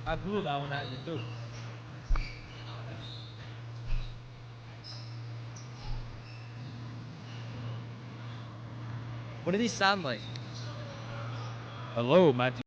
I blew that one at you too. What do these sound like? Hello, Matthew.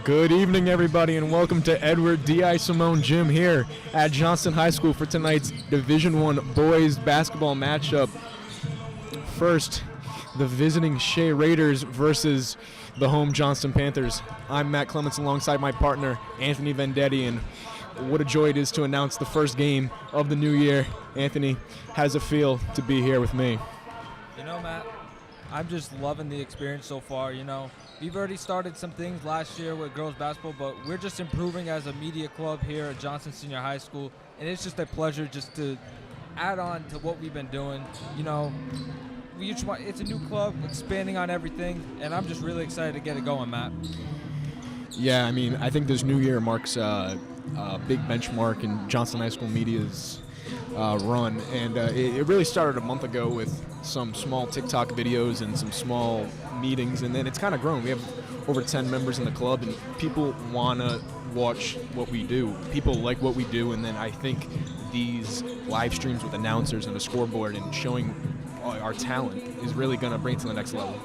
Good evening, everybody, and welcome to Edward D.I. Simone Gym here at Johnston High School for tonight's Division I boys basketball matchup. First, the visiting Shea Raiders versus the home Johnston Panthers. I'm Matt Clements alongside my partner, Anthony Vendetti, and what a joy it is to announce the first game of the new year. Anthony, how does it feel to be here with me? You know, Matt, I'm just loving the experience so far. You know, we've already started some things last year with girls basketball, but we're just improving as a media club here at Johnston Senior High School, and it's just a pleasure just to add on to what we've been doing. You know, it's a new club, expanding on everything, and I'm just really excited to get it going, Matt. Yeah, I mean, I think this new year marks a big benchmark in Johnston High School media's run, and it really started a month ago with some small TikTok videos and some small meetings, and then it's kind of grown. We have over 10 members in the club, and people want to watch what we do. People like what we do, and then I think these live streams with announcers and a scoreboard and showing our talent is really going to bring it to the next level.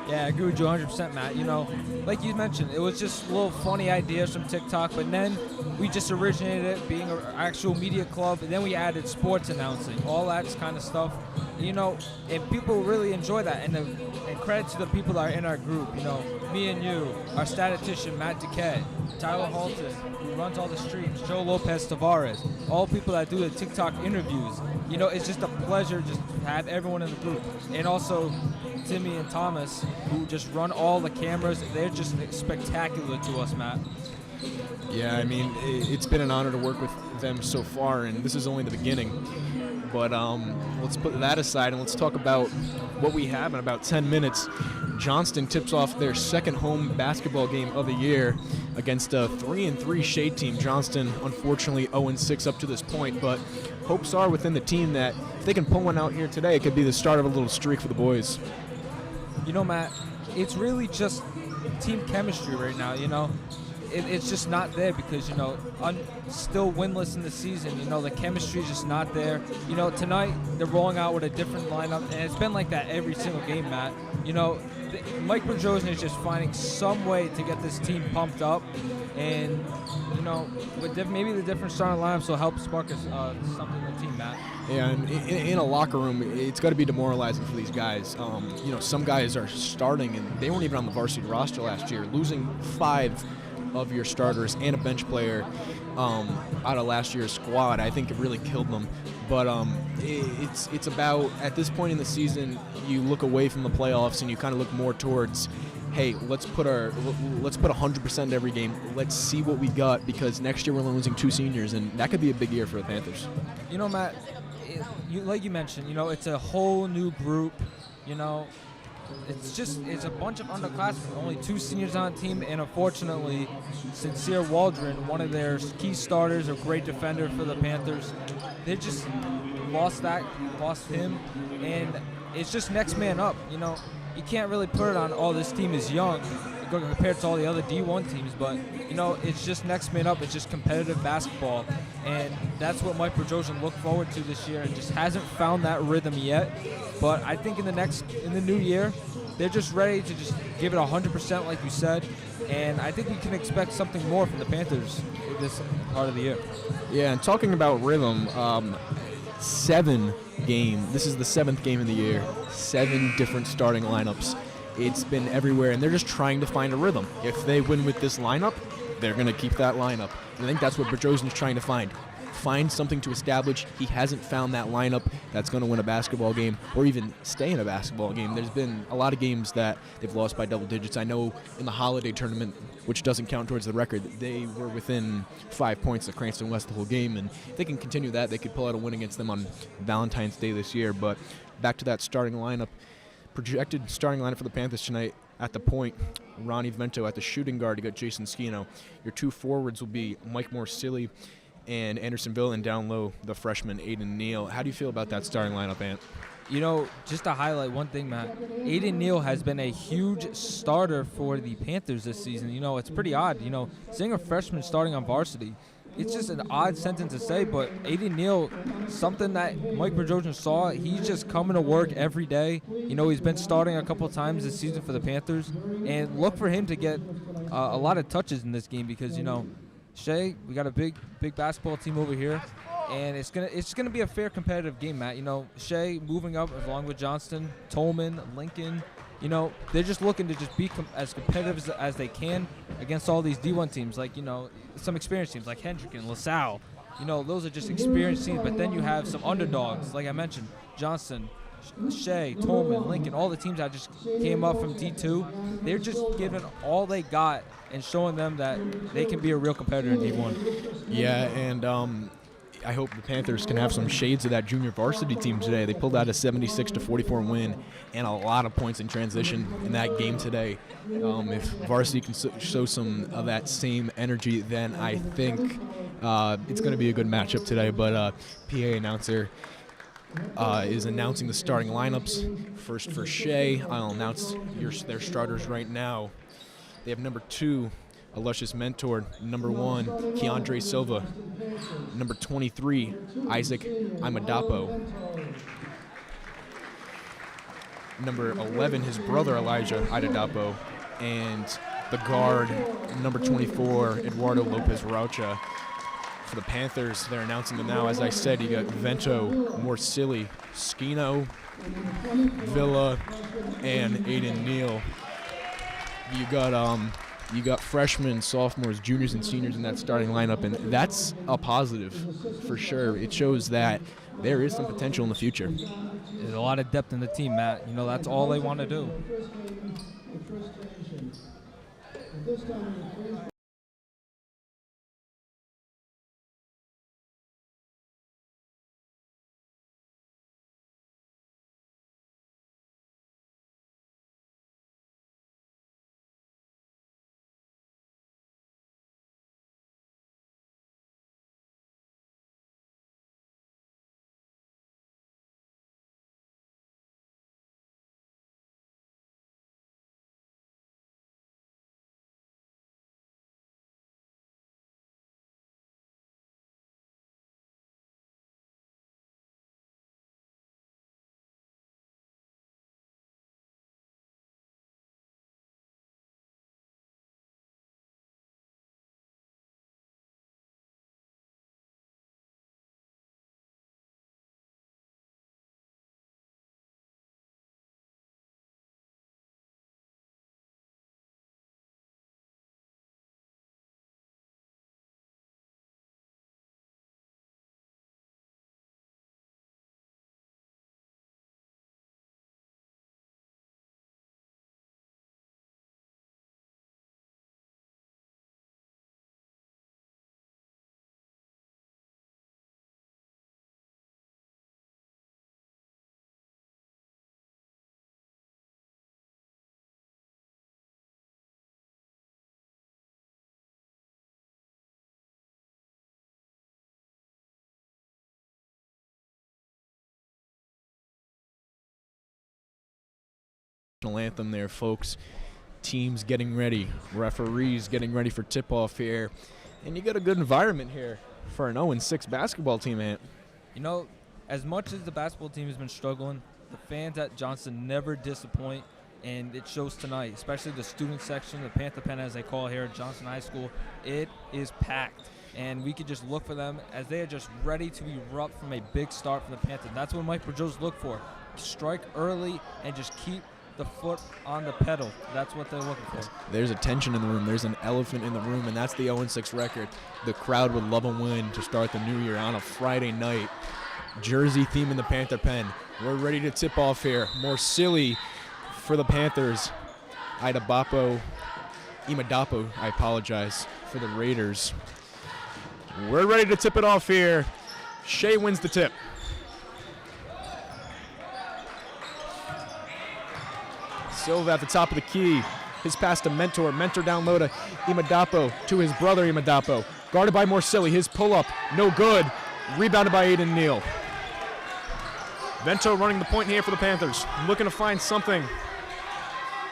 Yeah, I agree with you 100%, Matt. You know, like you mentioned, it was just little funny ideas from TikTok, but then we just originated it being an actual media club, and then we added sports announcing, all that kind of stuff. You know, and people really enjoy that, and credit to the people that are in our group. You know, me and you, our statistician, Matt Duquette, Tyler Halton, who runs all the streams, Joe Lopez Tavares, all people that do the TikTok interviews. You know, it's just a pleasure just to have everyone in the group. And also Timmy and Thomas, who just run all the cameras. They're just spectacular to us, Matt. Yeah, I mean, it's been an honor to work with them so far, and this is only the beginning. But let's put that aside and let's talk about what we have in about 10 minutes. Johnston tips off their second home basketball game of the year against a 3-3 Shea team. Johnston, unfortunately, 0-6 up to this point, but hopes are within the team that if they can pull one out here today, it could be the start of a little streak for the boys. You know, Matt, it's really just team chemistry right now, you know. It's just not there because, you know, still winless in the season. You know, the chemistry is just not there. You know, tonight they're rolling out with a different lineup, and it's been like that every single game, Matt. You know, Mike Berjosian is just finding some way to get this team pumped up, and, you know, with maybe the different starting lineups will help spark something in the team, Matt. Yeah, and in a locker room, it's got to be demoralizing for these guys. You know, some guys are starting, and they weren't even on the varsity roster last year. Losing 5 of your starters and a bench player out of last year's squad, I think it really killed them. But it's about, at this point in the season, you look away from the playoffs and you kind of look more towards, hey, let's put 100% every game. Let's see what we got, because next year we're losing 2 seniors, and that could be a big year for the Panthers. You know, Matt, like you mentioned, you know, it's a whole new group. You know, it's a bunch of underclassmen, only 2 seniors on the team, and unfortunately, Sincere Waldron, one of their key starters, a great defender for the Panthers, they just lost him, and it's just next man up. You know, you can't really put it on, this team is young compared to all the other D1 teams, but, you know, it's just next man up. It's just competitive basketball, and that's what Mike Berjosian looked forward to this year, and just hasn't found that rhythm yet. But I think in the new year, they're just ready to just give it 100%, like you said, and I think we can expect something more from the Panthers this part of the year. Yeah, and talking about rhythm, 7 game. This is the 7th game of the year. 7 different starting lineups. It's been everywhere, and they're just trying to find a rhythm. If they win with this lineup, they're going to keep that lineup. And I think that's what Berjosian's trying to find. Find something to establish. He hasn't found that lineup that's going to win a basketball game or even stay in a basketball game. There's been a lot of games that they've lost by double digits. I know in the holiday tournament, which doesn't count towards the record, they were within 5 points of Cranston West the whole game, and if they can continue that, they could pull out a win against them on Valentine's Day this year. But back to that starting lineup. Projected starting lineup for the Panthers tonight: at the point, Ronnie Vento. At the shooting guard, you got Jason Skino. Your 2 forwards will be Mike Morsilli and Andersonville, and down low, the freshman Aiden Neal. How do you feel about that starting lineup, Ant? You know, just to highlight one thing, Matt, Aiden Neal has been a huge starter for the Panthers this season. You know, it's pretty odd, you know, seeing a freshman starting on varsity. It's just an odd sentence to say, but Aiden Neal, something that Mike Berjosian saw, he's just coming to work every day. You know, he's been starting a couple times this season for the Panthers, and look for him to get a lot of touches in this game because, Shea, we got a big basketball team over here, and it's gonna be a fair competitive game, Matt. Shea moving up along with Johnston, Tolman, Lincoln. They're just looking to just be as competitive as they can against all these D1 teams, like, some experienced teams like Hendrick and LaSalle. Those are just experienced teams, but then you have some underdogs, like I mentioned, Johnston, Shea, Tolman, Lincoln, all the teams that just came up from D2. They're just giving all they got and showing them that they can be a real competitor in D1. Yeah, and I hope the Panthers can have some shades of that junior varsity team today. They pulled out a 76-44 win and a lot of points in transition in that game today. If varsity can show some of that same energy, then I think it's going to be a good matchup today. But PA announcer is announcing the starting lineups. First for Shea, I'll announce their starters right now. They have number 2, a luscious mentor. Number 1, Keandre Silva. Number 23, Isaac Imadapo. Number 11, his brother Elijah Idadapo. And the guard, number 24, Eduardo Lopez Raucha. For the Panthers, they're announcing them now. As I said, you got Vento, Morsilli, Skino, Villa, and Aiden Neal. You got freshmen, sophomores, juniors, and seniors in that starting lineup, and that's a positive for sure. It shows that there is some potential in the future. There's a lot of depth in the team, Matt. That's all they want to do. Anthem there, folks. Teams getting ready, referees getting ready for tip-off here, and you got a good environment here for an 0-6 basketball team, Ant. As much as the basketball team has been struggling, the fans at Johnston never disappoint, and it shows tonight, especially the student section, the Panther Pen as they call here at Johnston High School. It is packed, and we could just look for them as they are just ready to erupt from a big start for the Panthers. That's what Mike Bergeau's look for. Strike early and just keep the foot on the pedal. That's what they're looking for. There's a tension in the room. There's an elephant in the room, and that's the 0-6 record. The crowd would love a win to start the new year on a Friday night. Jersey theme in the Panther Pen. We're ready to tip off here. More silly for the Panthers. Imadapo, I apologize, for the Raiders. We're ready to tip it off here. Shea wins the tip. Silva at the top of the key. His pass to Mentor. Mentor down low to Imadapo, to his brother Imadapo. Guarded by Morsilli. His pull-up, no good. Rebounded by Aiden Neal. Vento running the point here for the Panthers. Looking to find something.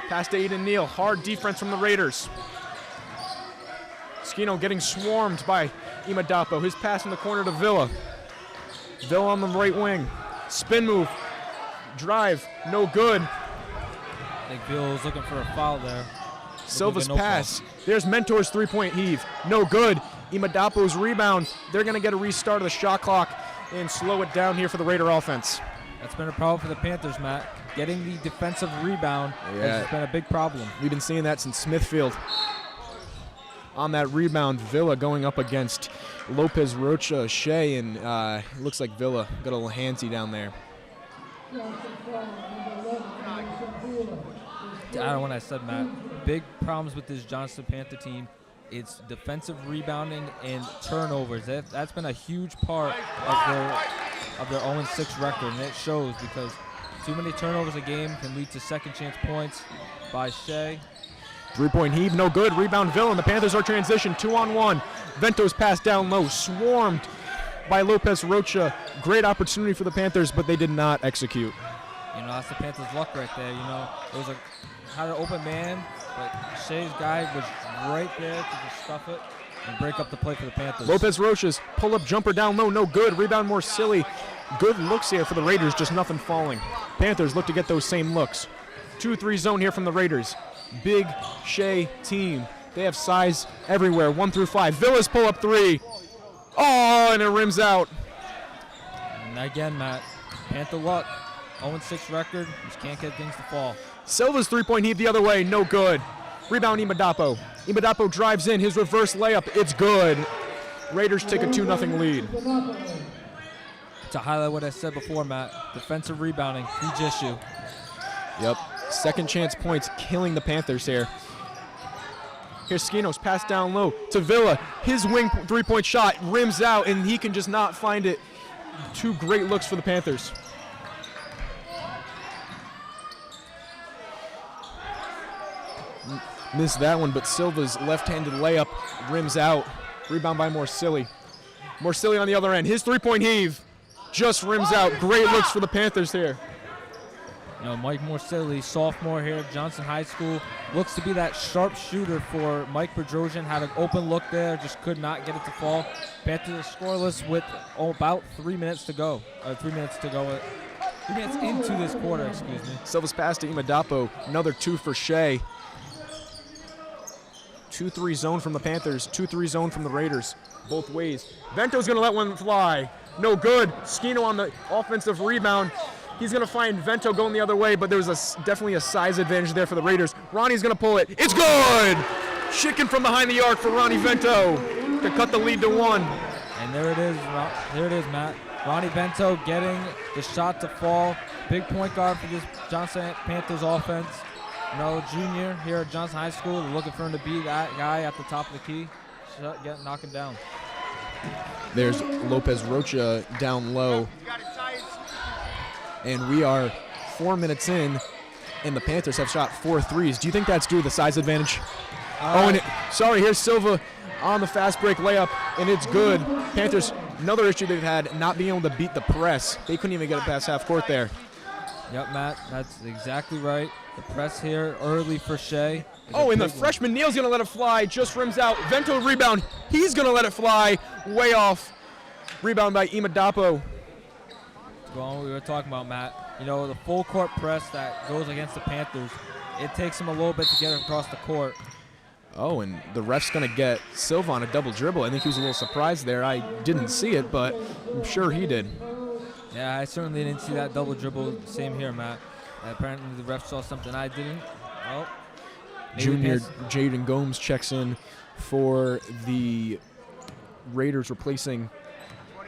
Pass to Aiden Neal. Hard defense from the Raiders. Skino getting swarmed by Imadapo. His pass in the corner to Villa. Villa on the right wing. Spin move. Drive. No good. I think Bill was looking for a foul there. Silva's pass. There's Mentor's three-point heave. No good. Imadapo's rebound. They're going to get a restart of the shot clock and slow it down here for the Raider offense. That's been a problem for the Panthers, Matt. Getting the defensive rebound has been a big problem. We've been seeing that since Smithfield. On that rebound, Villa going up against Lopez Rocha, Shea, and looks like Villa got a little handsy down there. I don't know what I said, Matt. Big problems with this Johnston Panther team. It's defensive rebounding and turnovers. That's been a huge part of their 0-6 record, and it shows because too many turnovers a game can lead to second chance points by Shea. Three-point heave, no good. Rebound Villa, and the Panthers are transition 2-on-1. Vento's pass down low, swarmed by Lopez Rocha. Great opportunity for the Panthers, but they did not execute. You know, that's the Panthers' luck right there. You know, it had an open man, but Shea's guy was right there to just stuff it and break up the play for the Panthers. Lopez Rocha's pull-up jumper down low, no good. Rebound more silly. Good looks here for the Raiders, just nothing falling. Panthers look to get those same looks. 2-3 zone here from the Raiders. Big Shea team. They have size everywhere, 1 through 5. Villa's pull-up three. Oh, and it rims out. And again, Matt, Panther luck. 0-6 record, just can't get things to fall. Silva's three-point heave the other way, no good. Rebound Imadapo. Imadapo drives in, his reverse layup, it's good. Raiders take a 2-0 lead. To highlight what I said before, Matt, defensive rebounding, huge issue. Yep, second chance points killing the Panthers here. Here's Skino's pass down low to Villa. His wing three-point shot rims out, and he can just not find it. Two great looks for the Panthers. Missed that one, but Silva's left-handed layup rims out. Rebound by Morsilli. Morsilli on the other end. His three-point heave just rims out. Great looks for the Panthers here. You know, Mike Morsilli, sophomore here at Johnston High School, looks to be that sharp shooter for Mike Bedrosian. Had an open look there, just could not get it to fall. Panthers scoreless with about 3 minutes to go. 3 minutes to go. 3 minutes into this quarter, excuse me. Silva's pass to Imadapo. Another two for Shea. 2-3 zone from the Panthers, 2-3 zone from the Raiders, both ways. Vento's going to let one fly. No good. Skino on the offensive rebound. He's going to find Vento going the other way, but there's definitely a size advantage there for the Raiders. Ronnie's going to pull it. It's good! Chicken from behind the arc for Ronnie Vento to cut the lead to 1. And there it is. There it is, Matt. Ronnie Vento getting the shot to fall. Big point guard for this Johnston Panthers offense. You know, junior here at Johnston High School, looking for him to be that guy at the top of the key. Knock him down. There's Lopez Rocha down low. And we are 4 minutes in, and the Panthers have shot 4 threes. Do you think that's due to the size advantage? Here's Silva on the fast break layup, and it's good. Panthers, another issue they've had, not being able to beat the press. They couldn't even get it past half court there. Yep, Matt, that's exactly right. The press here early for Shea. And the freshman Neal's going to let it fly, just rims out. Vento rebound, he's going to let it fly, way off. Rebound by Imadapo. Well, we were talking about, Matt, you know, the full court press that goes against the Panthers, it takes them a little bit to get across the court. Oh, and the ref's going to get Silva on a double dribble. I think he was a little surprised there. I didn't see it, but I'm sure he did. Yeah, I certainly didn't see that double dribble. Same here, Matt. Apparently the ref saw something I didn't. Oh, Junior Jaden Gomes checks in for the Raiders, replacing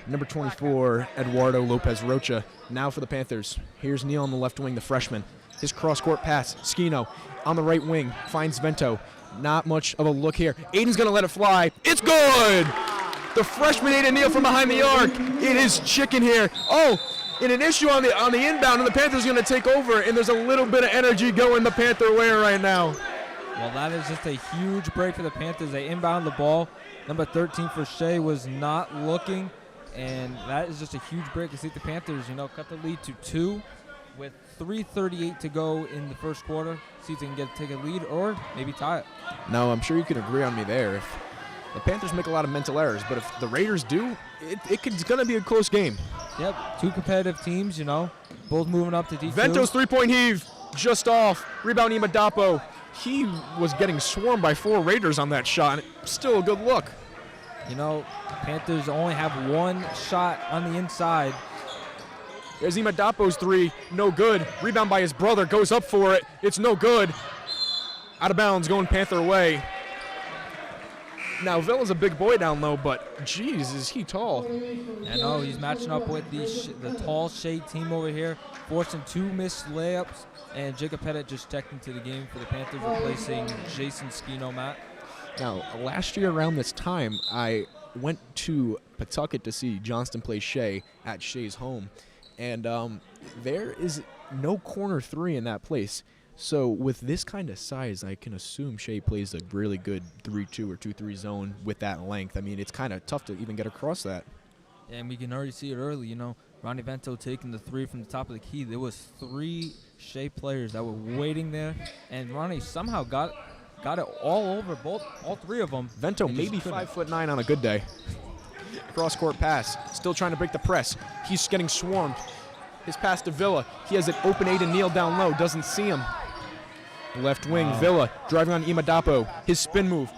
number 24, Eduardo Lopez Rocha. Now for the Panthers. Here's Neal on the left wing, the freshman. His cross-court pass. Skino on the right wing finds Vento. Not much of a look here. Aiden's going to let it fly. It's good! The freshman Aiden Neal from behind the arc. It is chicken here. Oh, and an issue on the inbound, and the Panthers going to take over, and there's a little bit of energy going the Panther way right now. Well, that is just a huge break for the Panthers. They inbound the ball. Number 13 for Shea was not looking, and that is just a huge break to see the Panthers, cut the lead to 2 with 3:38 to go in the first quarter. See if they can take a lead or maybe tie it. No, I'm sure you can agree on me there. If the Panthers make a lot of mental errors, but if the Raiders do, it's going to be a close game. Yep, two competitive teams, both moving up to D2. Vento's three-point heave, just off. Rebound Imadapo. he was getting swarmed by 4 Raiders on that shot. Still a good look. You know, Panthers only have 1 shot on the inside. There's Imadapo's 3, no good. Rebound by his brother, goes up for it. It's no good. Out of bounds, going Panther way. Now, Villa's a big boy down low, but geez, is he tall. I know, he's matching up with the tall Shea team over here, forcing 2 missed layups, and Jacob Pettit just checked into the game for the Panthers, replacing Jason Skino, Matt. Now, last year around this time, I went to Pawtucket to see Johnston play Shea at Shea's home, and there is no corner 3 in that place. So with this kind of size, I can assume Shea plays a really good 3-2 or 2-3 zone with that length. I mean, it's kind of tough to even get across that. Yeah, and we can already see it early. You know, Ronnie Vento taking the 3 from the top of the key. There was 3 Shea players that were waiting there, and Ronnie somehow got it all over all 3 of them. Vento maybe 5'9" on a good day. Cross-court pass, still trying to break the press. He's getting swarmed. His pass to Villa. He has an open Aiden Neal down low, doesn't see him. Left wing, Villa driving on Imadapo. His spin move.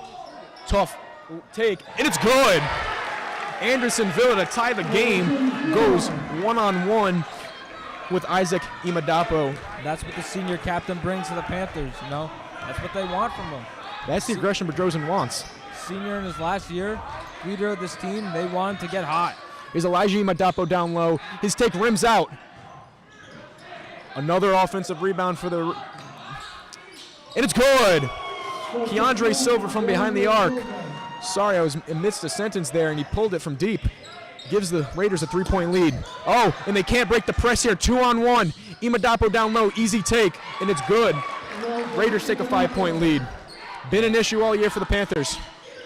Tough take, and it's good. Anderson Villa to tie the game goes one-on-one with Isaac Imadapo. That's what the senior captain brings to the Panthers, you know. That's what they want from him. That's the aggression Bedrosian wants. Senior in his last year, leader of this team, they want him to get hot. Here's Elijah Imadapo down low. His take rims out. Another offensive rebound for the... And it's good. Keandre Silver from behind the arc. Sorry, I was amidst a sentence there, and he pulled it from deep. Gives the Raiders a 3-point lead. Oh, and they can't break the press here. 2-on-1. Imadapo down low, easy take, and it's good. Raiders take a 5-point lead. Been an issue all year for the Panthers.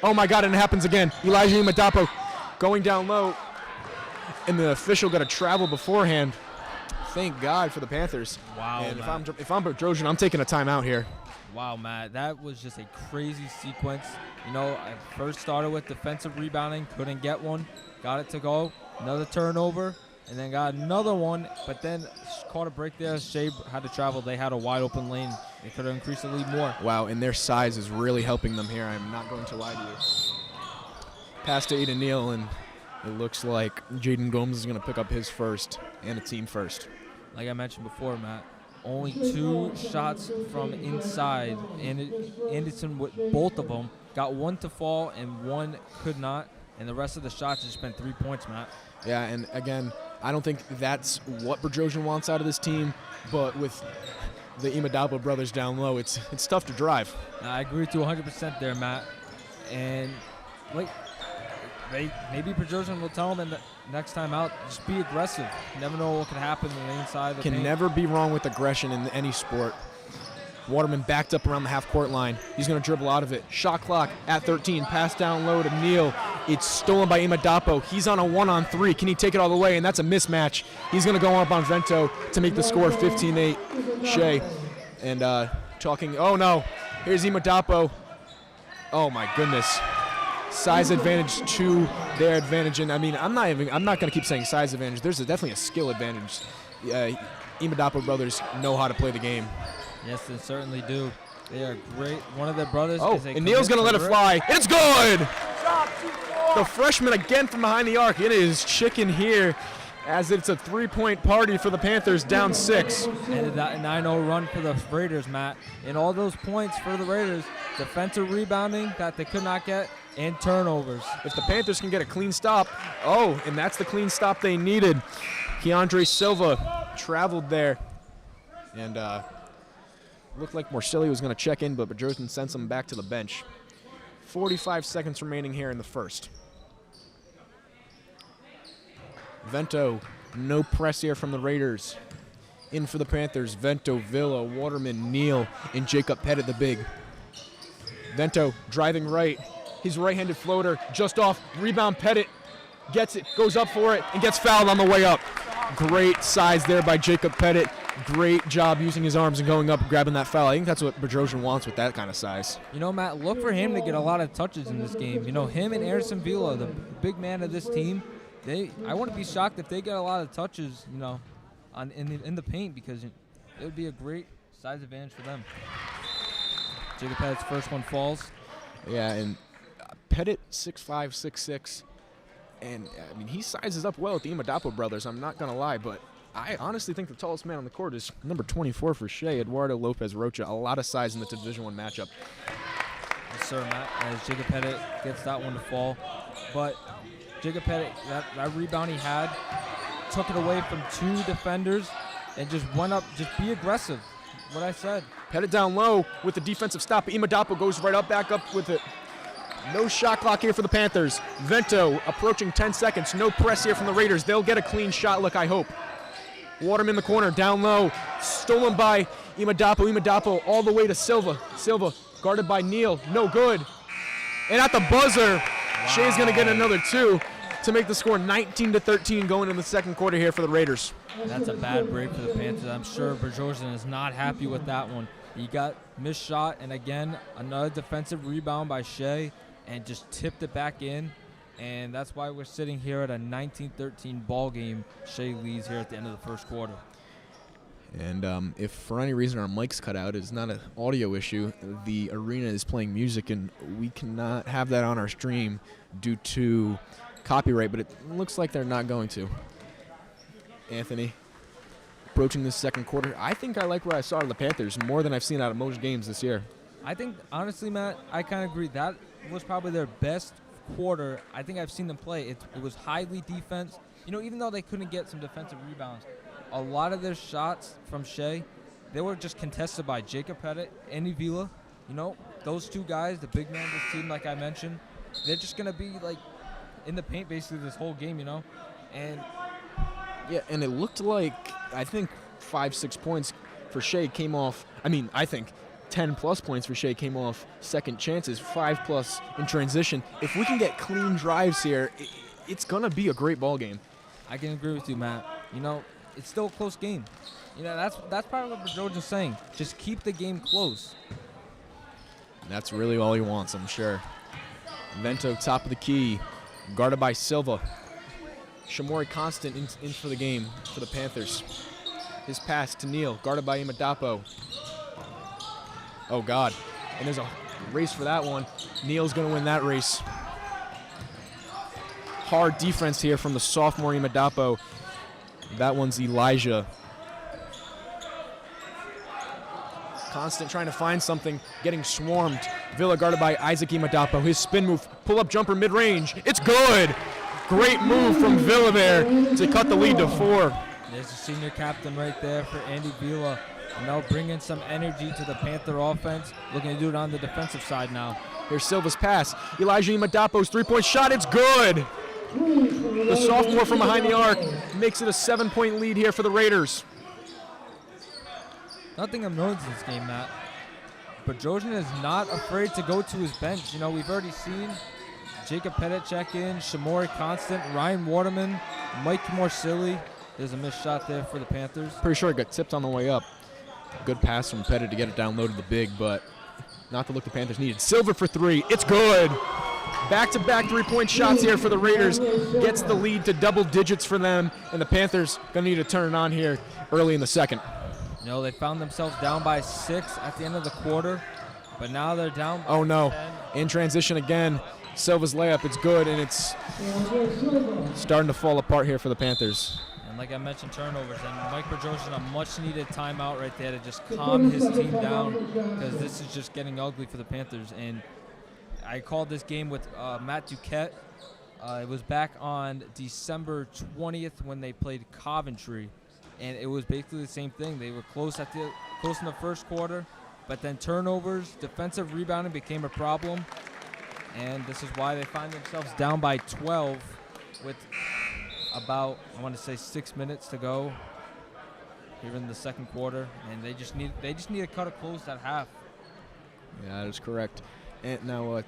Oh my God, and it happens again. Elijah Imadapo going down low, and the official got to travel beforehand. Thank God for the Panthers. Wow. And if I'm Bedrosian, I'm taking a timeout here. Wow, Matt, that was just a crazy sequence. You know, I first started with defensive rebounding, couldn't get one, got it to go, another turnover, and then got another one, but then caught a break there. Shea had to travel. They had a wide open lane. They could have increased the lead more. Wow, and their size is really helping them here. I'm not going to lie to you. Pass to Aiden Neal, and it looks like Jaden Gomes is going to pick up his first and a team first. Like I mentioned before, Matt, only 2 shots from inside, and Anderson with both of them got 1 to fall and 1 could not, and the rest of the shots just been 3 points, Matt. Yeah, and again, I don't think that's what Bedrosian wants out of this team, but with the Imadapo brothers down low, it's tough to drive. I agree with you 100% there, Matt. And like, maybe Bedrosian will tell them next time out, just be aggressive. You never know what can happen on the inside of the paint. Can never be wrong with aggression in any sport. Waterman backed up around the half-court line. He's going to dribble out of it. Shot clock at 13. Pass down low to Neal. It's stolen by Imadapo. He's on a 1-on-3. Can he take it all the way? And that's a mismatch. He's going to go up on Vento to make the score 15-8. Shea. And talking, oh no, here's Imadapo. Oh my goodness. Size advantage to their advantage. And I mean, I'm not going to keep saying size advantage. There's definitely a skill advantage. Imadapo brothers know how to play the game. Yes, they certainly do. They are great. One of their brothers is a and Neal's going to let it fly. And it's good! The freshman again from behind the arc. It is chicken here as it's a 3-point party for the Panthers, down 6. And a 9-0 run for the Raiders, Matt. And all those points for the Raiders, defensive rebounding that they could not get, and turnovers. If the Panthers can get a clean stop, and that's the clean stop they needed. Keandre Silva traveled there. And looked like Morcelli was going to check in, but Bedrosian sends him back to the bench. 45 seconds remaining here in the first. Vento, no press here from the Raiders. In for the Panthers, Vento, Villa, Waterman, Neal, and Jacob Pettit the big. Vento driving right. His right-handed floater just off. Rebound Pettit gets it, goes up for it, and gets fouled on the way up. Great size there by Jacob Pettit. Great job using his arms and going up and grabbing that foul. I think that's what Bedrosian wants with that kind of size. You know, Matt, look for him to get a lot of touches in this game. You know, him and Anderson Villa, the big man of this team, I wouldn't be shocked if they get a lot of touches, you know, in the paint, because it would be a great size advantage for them. Jacob Pettit's first one falls. Yeah, and Pettit 6'5", 6'6", and I mean he sizes up well with the Imadapo brothers. I'm not gonna lie, but I honestly think the tallest man on the court is number 24 for Shea, Eduardo Lopez Rocha. A lot of size in the Division I matchup. Yes, sir, Matt. As Jacob Pettit gets that one to fall, but Jacob Pettit, that rebound he had, took it away from 2 defenders, and just went up. Just be aggressive. What I said. Pettit down low with the defensive stop. Imadapo goes right up, back up with it. No shot clock here for the Panthers. Vento approaching 10 seconds. No press here from the Raiders. They'll get a clean shot look, I hope. Waterman in the corner, down low. Stolen by Imadapo. Imadapo all the way to Silva. Silva guarded by Neal. No good. And at the buzzer, wow. Shea's going to get another 2 to make the score 19-13 going into the second quarter here for the Raiders. That's a bad break for the Panthers. I'm sure Berjosian is not happy with that one. He got missed shot, and again, another defensive rebound by Shea, and just tipped it back in. And that's why we're sitting here at a 19-13 ball game. Shea leads here at the end of the first quarter. And if for any reason our mic's cut out, it's not an audio issue. The arena is playing music, and we cannot have that on our stream due to copyright, but it looks like they're not going to. Anthony, approaching this second quarter, I think I like what I saw out of the Panthers more than I've seen out of most games this year. I think, honestly, Matt, I kind of agree. That was probably their best quarter I think I've seen them play. It was highly defense. You know, even though they couldn't get some defensive rebounds, a lot of their shots from Shea, they were just contested by Jacob Pettit and Avila. You know, those 2 guys, the big man of this team, like I mentioned, they're just going to be, like, in the paint basically this whole game, you know. And yeah, and it looked like, I think 5-6 points for Shea came off. I mean, I think 10-plus points for Shea came off second chances, 5+ in transition. If we can get clean drives here, it's going to be a great ball game. I can agree with you, Matt. You know, it's still a close game. You know, that's probably what Berjosian's saying. Just keep the game close. And that's really all he wants, I'm sure. Vento, top of the key, guarded by Silva. Shamori Constant in for the game for the Panthers. His pass to Neal, guarded by Imadapo. Oh, God. And there's a race for that one. Neal's going to win that race. Hard defense here from the sophomore Imadapo. That one's Elijah. Constant trying to find something, getting swarmed. Villa guarded by Isaac Imadapo. His spin move, pull-up jumper mid-range. It's good. Great move from Villa there to cut the lead to 4. There's the senior captain right there for Andy Villa. You know, bringing some energy to the Panther offense. Looking to do it on the defensive side now. Here's Silva's pass. Elijah Imadapo's 3-point shot. It's good. The sophomore from behind the arc makes it a 7-point lead here for the Raiders. Nothing I've noticed in this game, Matt. Berjosian is not afraid to go to his bench. You know, we've already seen Jacob Pettit check in, Shamori Constant, Ryan Waterman, Mike Morsilli. There's a missed shot there for the Panthers. Pretty sure it got tipped on the way up. Good pass from Pettit to get it down low to the big, but not the look the Panthers needed. Silva for 3. It's good. Back-to-back 3-point shots here for the Raiders. Gets the lead to double digits for them, and the Panthers going to need to turn it on here early in the second. You know, they found themselves down by 6 at the end of the quarter, but now they're down by 10. Oh, no. In transition again. Silva's layup, it's good, and it's starting to fall apart here for the Panthers. And like I mentioned, turnovers, and Mike Berjosian a much-needed timeout right there to just calm his team down, because this is just getting ugly for the Panthers. And I called this game with Matt Duquette. It was back on December 20th when they played Coventry, and it was basically the same thing. They were close in the first quarter, but then turnovers, defensive rebounding became a problem. And this is why they find themselves down by 12 with about, I want to say, 6 minutes to go here in the second quarter. And they just need to cut it close at half. Yeah, that is correct. And now,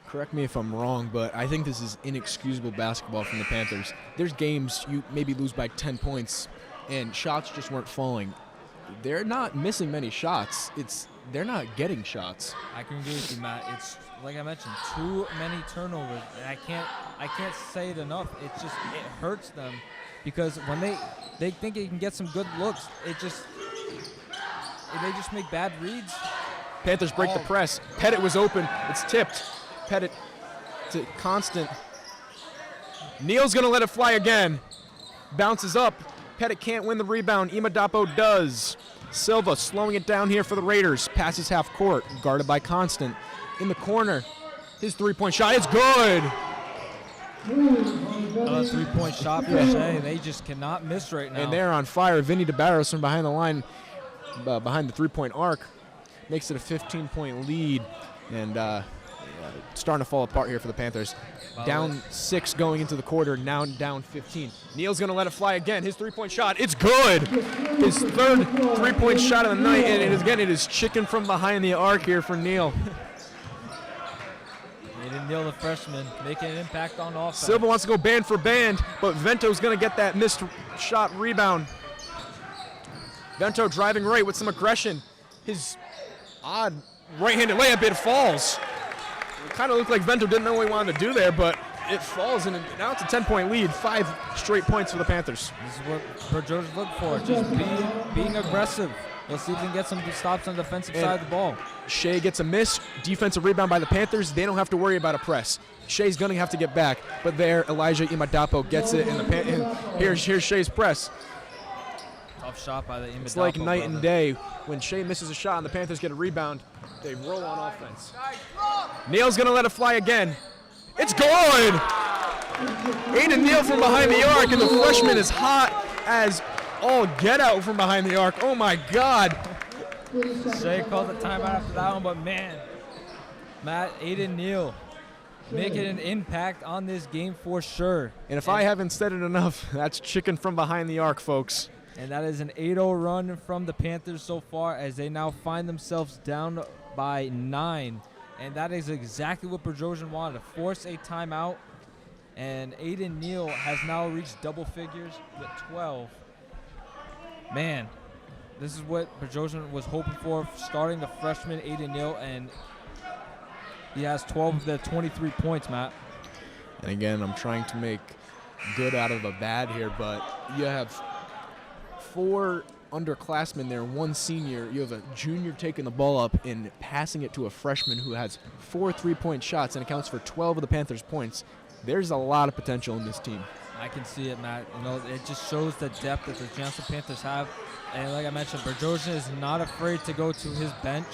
correct me if I'm wrong, but I think this is inexcusable basketball from the Panthers. There's games you maybe lose by 10 points, and shots just weren't falling. They're not missing many shots. They're not getting shots. I can agree with you, Matt. It's like I mentioned, too many turnovers, and I can't say it enough. It hurts them because when they think they can get some good looks, they just make bad reads, Panthers break the press. Pettit was open. It's tipped. Pettit to Constant. Neal's going to let it fly again. Bounces up. Pettit can't win the rebound. Imadapo does. Silva slowing it down here for the Raiders. Passes half court. Guarded by Constant. In the corner. His three-point shot is good. A three-point shot for Shea. They just cannot miss right now. And they're on fire. Vinny DeBarros from behind the line, behind the three-point arc, makes it a 15-point lead. And starting to fall apart here for the Panthers. Down 6 going into the quarter, now down 15. Neal's going to let it fly again. His three-point shot, it's good. His third three-point shot of the night, and it is chicken from behind the arc here for Neal. Neal, the freshman, making an impact on offense. Silva wants to go band for band, but Vento's going to get that missed shot rebound. Vento driving right with some aggression. His odd right-handed layup, it falls. It kind of looked like Vento didn't know what he wanted to do there, but it falls, and now it's a 10-point lead. 5 straight points for the Panthers. This is what Bergeau's looking for, just being aggressive. Let's see if we can get some stops on the defensive side of the ball. Shea gets a miss. Defensive rebound by the Panthers. They don't have to worry about a press. Shea's going to have to get back. But there, Elijah Imadapo gets it. And here's Shea's press. Tough shot by the Imadapo. It's like night and day. When Shea misses a shot and the Panthers get a rebound, they roll on offense. Neal's going to let it fly again. It's good! Aiden Neal from behind the arc, and the freshman is hot as all get out from behind the arc. Oh my God. Shea called the timeout after that one, but man, Matt, Aiden Neal making an impact on this game for sure. And if I haven't said it enough, that's chicken from behind the arc, folks. And that is an 8-0 run from the Panthers so far, as they now find themselves down by 9. And that is exactly what Bergeau wanted, to force a timeout. And Aiden Neal has now reached double figures with 12. Man, this is what Bergeau was hoping for, starting the freshman Aiden Neal, and he has 12 of the 23 points, Matt. And again, I'm trying to make good out of a bad here, but you have 4 underclassmen there, 1 senior. You have a junior taking the ball up and passing it to a freshman who has 4 3-point shots and accounts for 12 of the Panthers' points. There's a lot of potential in this team. I can see it, Matt. You know, it just shows the depth that the Johnston Panthers have. And like I mentioned, Bergeau is not afraid to go to his bench.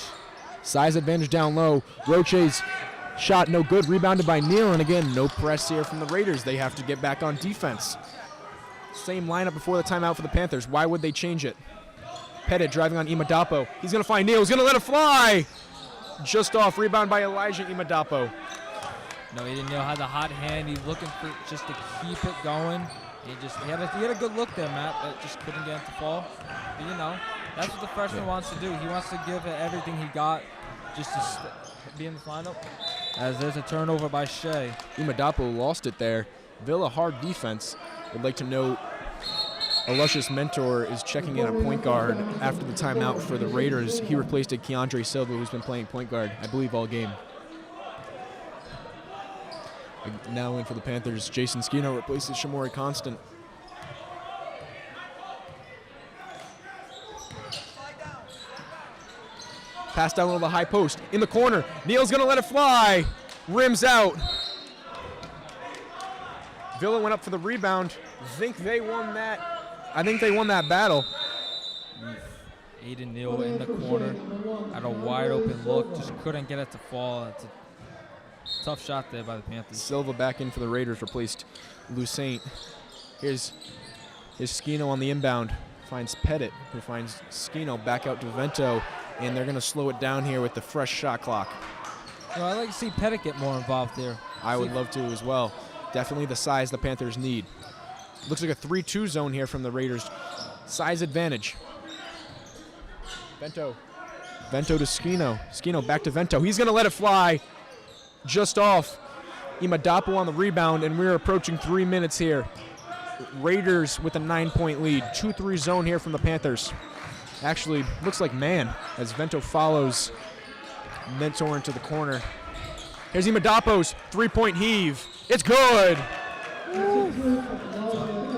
Size advantage down low. Roche's shot no good, rebounded by Neal. And again, no press here from the Raiders. They have to get back on defense. Same lineup before the timeout for the Panthers. Why would they change it? Pettit driving on Imadapo. He's going to find Neal. He's going to let it fly. Just off. Rebound by Elijah Imadapo. No, Aiden Neal had a hot hand. He's looking for just to keep it going. He had a good look there, Matt, but just couldn't get it to fall. But, you know, that's what the freshman wants to do. He wants to give it everything he got just to be in the lineup. As there's a turnover by Shea. Imadapo lost it there. Villa hard defense. Would like to note a luscious mentor is checking in a point guard after the timeout for the Raiders. He replaced Keandre Silva, who's been playing point guard, I believe, all game. Now in for the Panthers, Jason Skino replaces Shamori Constant. Pass down over the high post. In the corner. Neal's going to let it fly. Rims out. Villa went up for the rebound. I think they won that battle. Aiden Neal in the corner. Had a wide open look. Just couldn't get it to fall. It's a tough shot there by the Panthers. Silva back in for the Raiders, replaced Lusaint. Here's Skino on the inbound. Finds Pettit, who finds Skino back out to Vento, and they're going to slow it down here with the fresh shot clock. Well, I'd like to see Pettit get more involved there. I would love to as well. Definitely the size the Panthers need. Looks like a 3-2 zone here from the Raiders. Size advantage. Vento to Skino. Skino back to Vento. He's going to let it fly. Just off. Imadapo on the rebound, and we're approaching 3 minutes here. Raiders with a 9-point lead. 2-3 zone here from the Panthers. Actually, looks like man as Vento follows Mentor into the corner. Here's Imadapo's 3-point heave. It's good.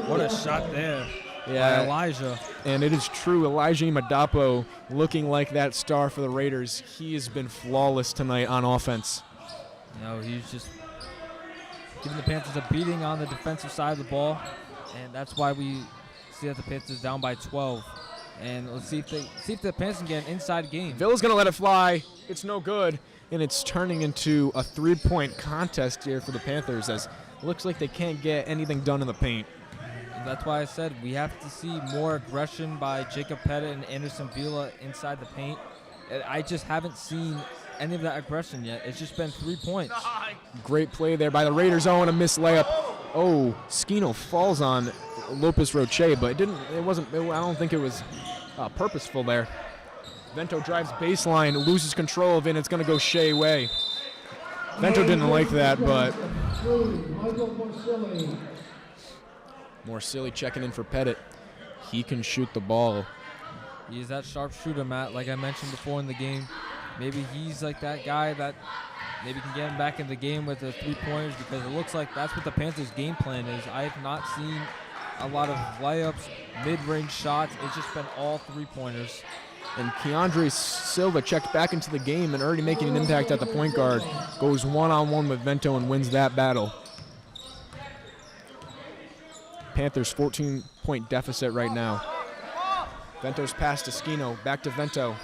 What a shot there. by Elijah. And it is true, Elijah Madapo looking like that star for the Raiders. He has been flawless tonight on offense. He's just giving the Panthers a beating on the defensive side of the ball, and that's why we see that the Panthers down by 12. And let's see if the Panthers can get an inside game. Villa's going to let it fly. It's no good, and it's turning into a 3-point contest here for the Panthers, as it looks like they can't get anything done in the paint. That's why I said we have to see more aggression by Jacob Pettit and Anderson Villa inside the paint. I just haven't seen any of that aggression yet. It's just been 3 points. Great play there by the Raiders. Oh, and a missed layup. Oh, Skino falls on Lopez Roche, but I don't think it was purposeful there. Vento drives baseline, loses control of it, and it's going to go Shea way. Vento didn't like that, but Morsilli checking in for Pettit. He can shoot the ball. He's that sharpshooter, Matt, like I mentioned before in the game. Maybe he's like that guy that maybe can get him back in the game with the 3-pointers, because it looks like that's what the Panthers' game plan is. I have not seen a lot of layups, mid-range shots. It's just been all 3-pointers. And Keandre Silva checked back into the game and already making an impact at the point guard. Goes one-on-one with Vento and wins that battle. Panthers 14-point deficit right now. Vento's pass to Skino, back to Vento.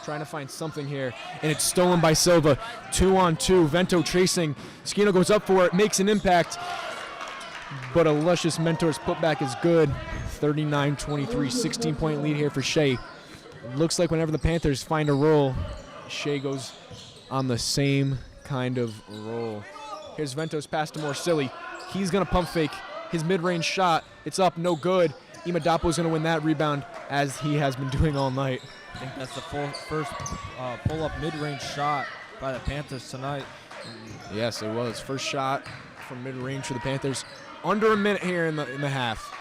Trying to find something here, and it's stolen by Silva. 2-on-2, Vento chasing. Skino goes up for it, makes an impact, but a luscious Mentor's putback is good. 39-23, 16-point lead here for Shea. Looks like whenever the Panthers find a roll, Shea goes on the same kind of roll. Here's Vento's pass to Morsilli. He's going to pump fake his mid-range shot. It's up, no good. Imadapo's going to win that rebound, as he has been doing all night. I think that's the first pull-up mid-range shot by the Panthers tonight. Yes, it was. First shot from mid-range for the Panthers. Under a minute here in the half.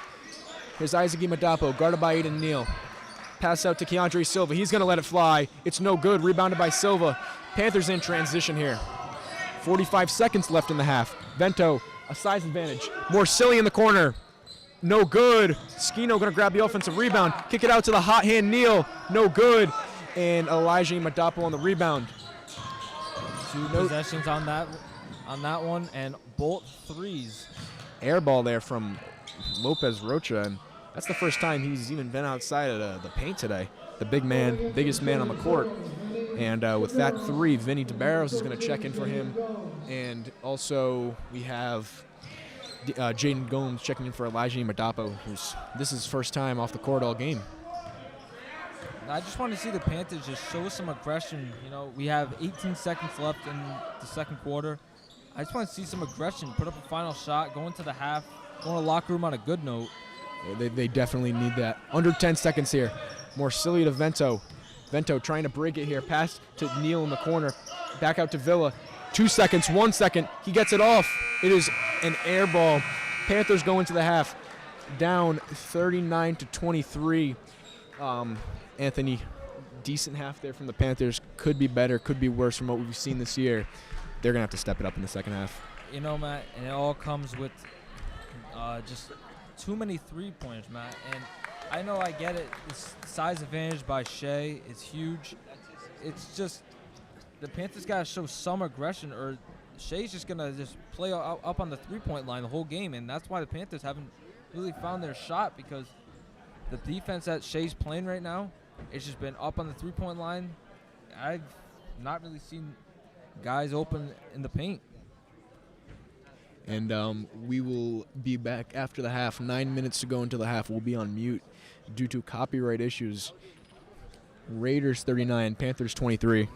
Here's Isaac Imadapo, guarded by Aiden Neal. Pass out to Keandre Silva. He's going to let it fly. It's no good. Rebounded by Silva. Panthers in transition here. 45 seconds left in the half. Vento, a size advantage. Morsilli in the corner. No good. Skino going to grab the offensive rebound. Kick it out to the hot hand Neal. No good. And Elijah Madapo on the rebound. Two possessions on that one, and both threes. Air ball there from Lopez Rocha, and that's the first time he's even been outside of the paint today. The biggest man on the court. And with that three, Vinny DeBarros is going to check in for him. And also we have Jaden Gomes checking in for Elijah Madapo, this is his first time off the court all game. I just want to see the Panthers just show some aggression. We have 18 seconds left in the second quarter. I just want to see some aggression, put up a final shot, go into the half, go in the locker room on a good note. Yeah, they definitely need that. Under 10 seconds here. Morsilli to Vento. Vento trying to break it here. Pass to Neal in the corner. Back out to Villa. 2 seconds, 1 second. He gets it off. It is an air ball. Panthers go into the half down 39-23. Anthony, decent half there from the Panthers. Could be better, could be worse from what we've seen this year. They're going to have to step it up in the second half. Matt, and it all comes with just too many three-pointers, Matt. And I know I get it. This size advantage by Shea is huge. It's just the Panthers got to show some aggression, or Shea's just going to just play up on the three-point line the whole game, and that's why the Panthers haven't really found their shot, because the defense that Shea's playing right now, it's just been up on the three-point line. I've not really seen guys open in the paint. And we will be back after the half. 9 minutes to go into the half. We'll be on mute due to copyright issues. Raiders 39, Panthers 23.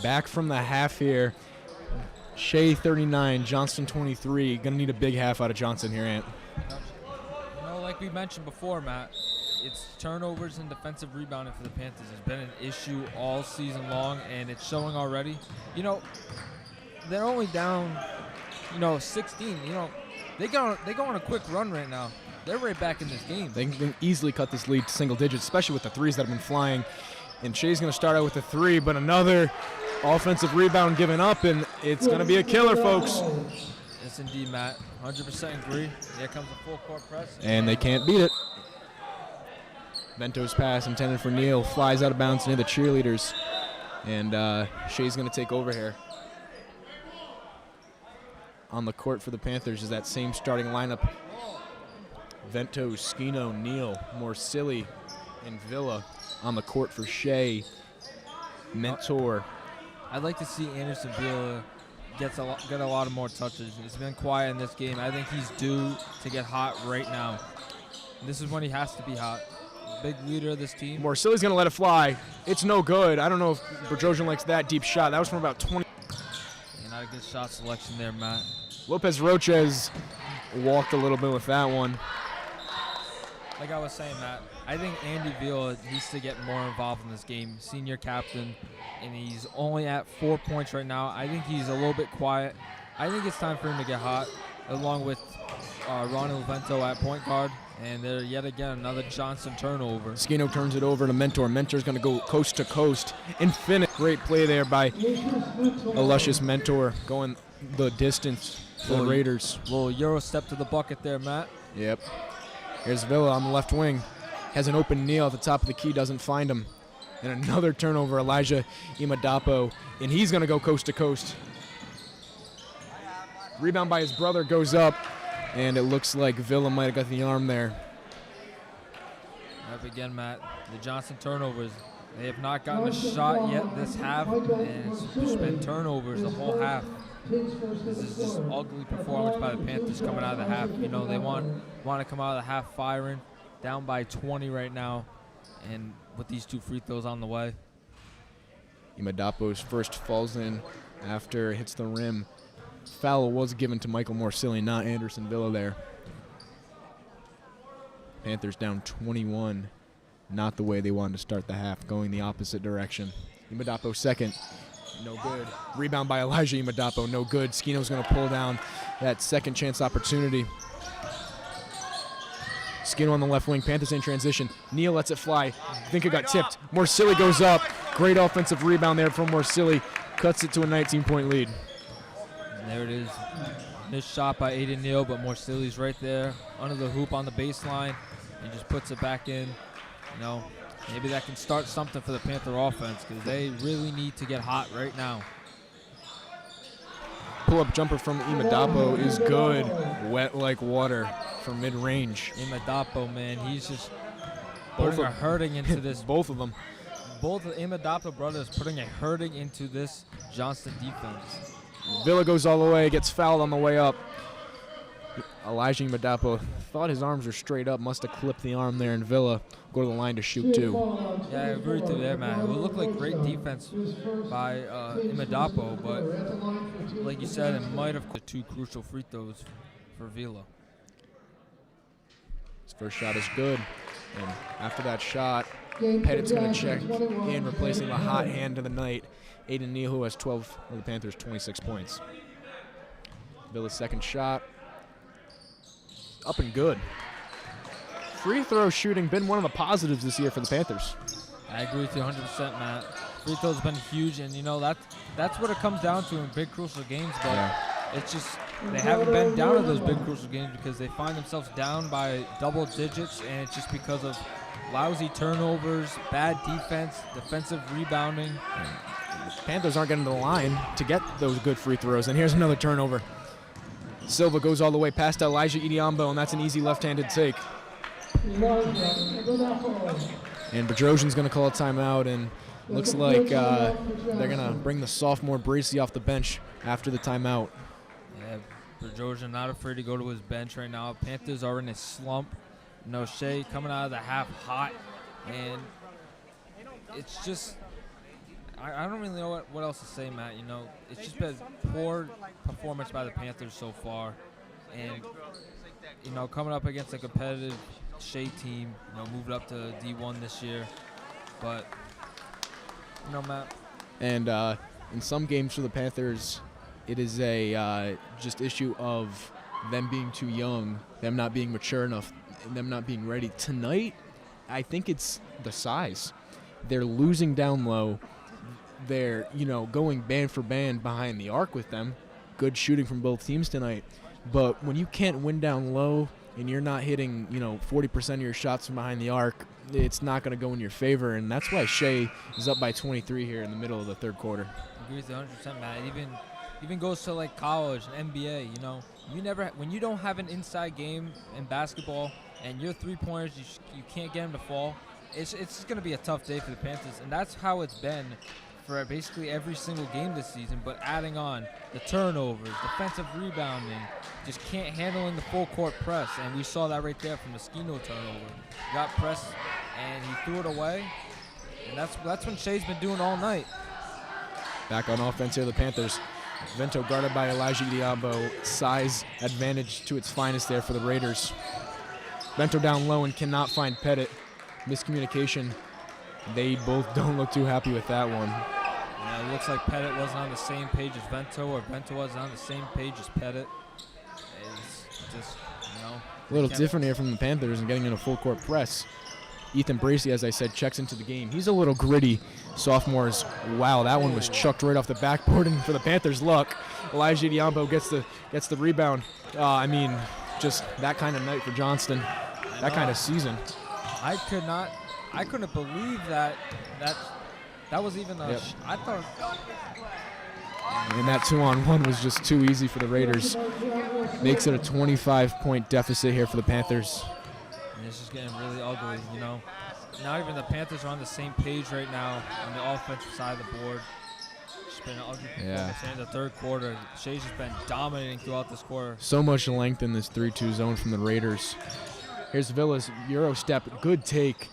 Back from the half here. Shea 39, Johnston 23. Gonna need a big half out of Johnston here, Ant. Like we mentioned before, Matt, it's turnovers and defensive rebounding for the Panthers has been an issue all season long, and it's showing already. They're only down, 16. They go on a quick run right now. They're right back in this game. They can easily cut this lead to single digits, especially with the threes that have been flying. And Shea's going to start out with a three, but another offensive rebound given up, and it's going to be a killer, folks. Yes, indeed, Matt. 100% agree. Here comes a full court press. And they can't beat it. Vento's pass intended for Neal flies out of bounds near the cheerleaders. And Shea's going to take over here. On the court for the Panthers is that same starting lineup. Vento, Skino, Neal, Morsilli, and Villa on the court for Shea. Mentor. I'd like to see Anderson Villa get a lot of more touches. He's been quiet in this game. I think he's due to get hot right now. And this is when he has to be hot. Big leader of this team. Morsilli's going to let it fly. It's no good. I don't know if Bedrosian likes that deep shot. That was from about 20. Not a good shot selection there, Matt. Lopez Roches walked a little bit with that one. Like I was saying, Matt, I think Andy Villa needs to get more involved in this game. Senior captain, and he's only at 4 points right now. I think he's a little bit quiet. I think it's time for him to get hot, along with Ronnie Vento at point guard. And there, yet again, another Johnston turnover. Skino turns it over to Mentor. Mentor's going to go coast to coast. Infinite. Great play there by a luscious Mentor going the distance for the Raiders. Little Euro step to the bucket there, Matt. Yep. Here's Villa on the left wing. Has an open Neal at the top of the key, doesn't find him. And another turnover, Elijah Imadapo. And he's going to go coast to coast. Rebound by his brother goes up. And it looks like Villa might have got the arm there. Up again, Matt. The Johnston turnovers. They have not gotten a shot yet this half, and it's just been turnovers the whole half. This is just ugly performance by the Panthers coming out of the half. They want to come out of the half firing, down by 20 right now, and with these two free throws on the way. Imadapo's first falls in after it hits the rim. Foul was given to Michael Morsilli, not Anderson Villa there. Panthers down 21. Not the way they wanted to start the half, going the opposite direction. Imadapo second. No good. Rebound by Elijah Imadapo. No good. Skino's going to pull down that second chance opportunity. Skino on the left wing. Panthers in transition. Neal lets it fly. I think it got tipped. Morsilli goes up. Great offensive rebound there from Morsilli. Cuts it to a 19-point lead. And there it is. Missed shot by Aiden Neal, but Morsilli's right there under the hoop on the baseline and just puts it back in. Maybe that can start something for the Panther offense because they really need to get hot right now. Pull-up jumper from Imadapo is good. Wet like water from mid-range. Imadapo, man, he's just putting a hurting into this. Both of them. Both of the Imadapo brothers putting a hurting into this Johnston defense. Villa goes all the way, gets fouled on the way up. Elijah Imadapo thought his arms were straight up, must have clipped the arm there, and Villa go to the line to shoot two. Yeah, I agree with you there, man. It would look like great defense by Imadapo, but like you said, it might have the two crucial free throws for Villa. His first shot is good, and after that shot, Pettit's going to check in, replacing the hot hand of the night. Aiden Neal, who has 12 of the Panthers' 26 points. Villa's second shot. Up and good. Free throw shooting been one of the positives this year for the Panthers. I agree with you 100%, Matt. Free throws been huge, and that's what it comes down to in big crucial games. But it's just they haven't been down in those big crucial games because they find themselves down by double digits, and it's just because of lousy turnovers, bad defense, defensive rebounding. Panthers aren't getting to the line to get those good free throws. And here's another turnover. Silva goes all the way past Elijah Idiambo, and that's an easy left-handed take. And Bedrosian's going to call a timeout, and looks like they're going to bring the sophomore Bracey off the bench after the timeout. Yeah, Bedrosian not afraid to go to his bench right now. Panthers are in a slump. Shea coming out of the half hot, and it's just I don't really know what else to say, Matt. You know, it's just been poor performance by the Panthers so far. And, you know, coming up against a competitive Shea team, you know, moved up to D1 this year. But, you know, Matt. And in some games for the Panthers, it is a just issue of them being too young, them not being mature enough, and them not being ready. Tonight, I think it's the size. They're losing down low. They're, you know, going band for band behind the arc with them. Good shooting from both teams tonight. But when you can't win down low and you're not hitting, you know, 40% of your shots from behind the arc, it's not going to go in your favor. And that's why Shea is up by 23 here in the middle of the third quarter. I agree with you 100%, Matt. Even goes to like college and NBA. You know, when you don't have an inside game in basketball and your 3-pointers you can't get them to fall, it's just going to be a tough day for the Panthers. And that's how it's been for basically every single game this season. But adding on the turnovers, defensive rebounding, just can't handle in the full court press. And we saw that right there from the Skino turnover. Got pressed and he threw it away. And that's what Shea's been doing all night. Back on offense here, the Panthers. Vento guarded by Elijah Diabo. Size advantage to its finest there for the Raiders. Vento down low and cannot find Pettit. Miscommunication. They both don't look too happy with that one. Yeah, it looks like Pettit wasn't on the same page as Vento, or Vento wasn't on the same page as Pettit. It's just, you know. A little different here from the Panthers and getting in a full court press. Ethan Bracey, as I said, checks into the game. He's a little gritty. Sophomores, wow, that one was chucked right off the backboard, and for the Panthers' luck, Elijah Diambo gets the rebound. I mean, just that kind of night for Johnston, that kind of season. I couldn't believe that was even a. Yep. I thought. And that 2-on-1 was just too easy for the Raiders. Makes it a 25-point deficit here for the Panthers. And it's just getting really ugly, you know. Not even the Panthers are on the same page right now on the offensive side of the board. It's been an ugly performance in the third quarter. Shea's just been dominating throughout this quarter. So much length in this 3-2 zone from the Raiders. Here's Villa's Euro step. Good take.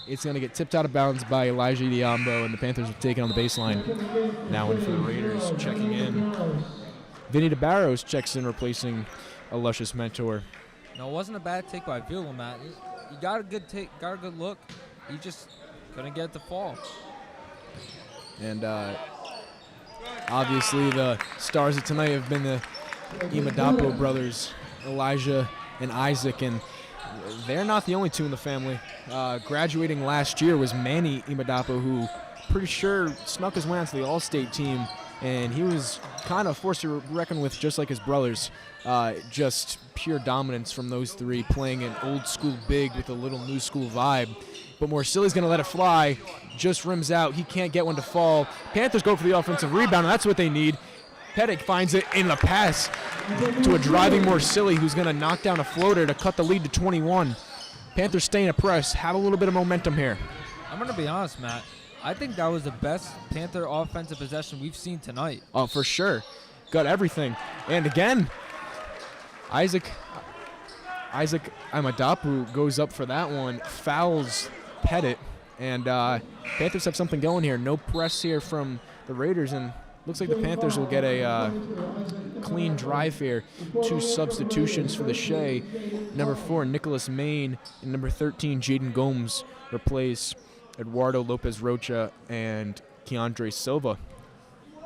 It's going to get tipped out of bounds by Elijah Diambo, and the Panthers will take it on the baseline. Now in for the Raiders, checking in. Vinny DeBarros checks in, replacing a luscious mentor. No, it wasn't a bad take by Villa, Matt. He got a good take, got a good look. He just couldn't get it to fall. And obviously the stars of tonight have been the Imadapo brothers, Elijah and Isaac, and they're not the only two in the family. Graduating last year was Manny Imadapo, who pretty sure snuck his way onto the All-State team, and he was kind of forced to reckon with just like his brothers. Just pure dominance from those three, playing an old school big with a little new school vibe. But Morsilli's going to let it fly, just rims out. He can't get one to fall. Panthers go for the offensive rebound, and that's what they need. Pettit finds it in the pass to a driving Morsilli, who's going to knock down a floater to cut the lead to 21. Panthers stay in a press, have a little bit of momentum here. I'm going to be honest, Matt. I think that was the best Panther offensive possession we've seen tonight. Oh, for sure. Got everything. And again, Isaac Imadapo goes up for that one, fouls Pettit, and Panthers have something going here. No press here from the Raiders, and looks like the Panthers will get a clean drive here. 2 substitutions for the Shea. Number 4, Nicholas Main, and number 13, Jaden Gomes, replace Eduardo Lopez Rocha and Keandre Silva.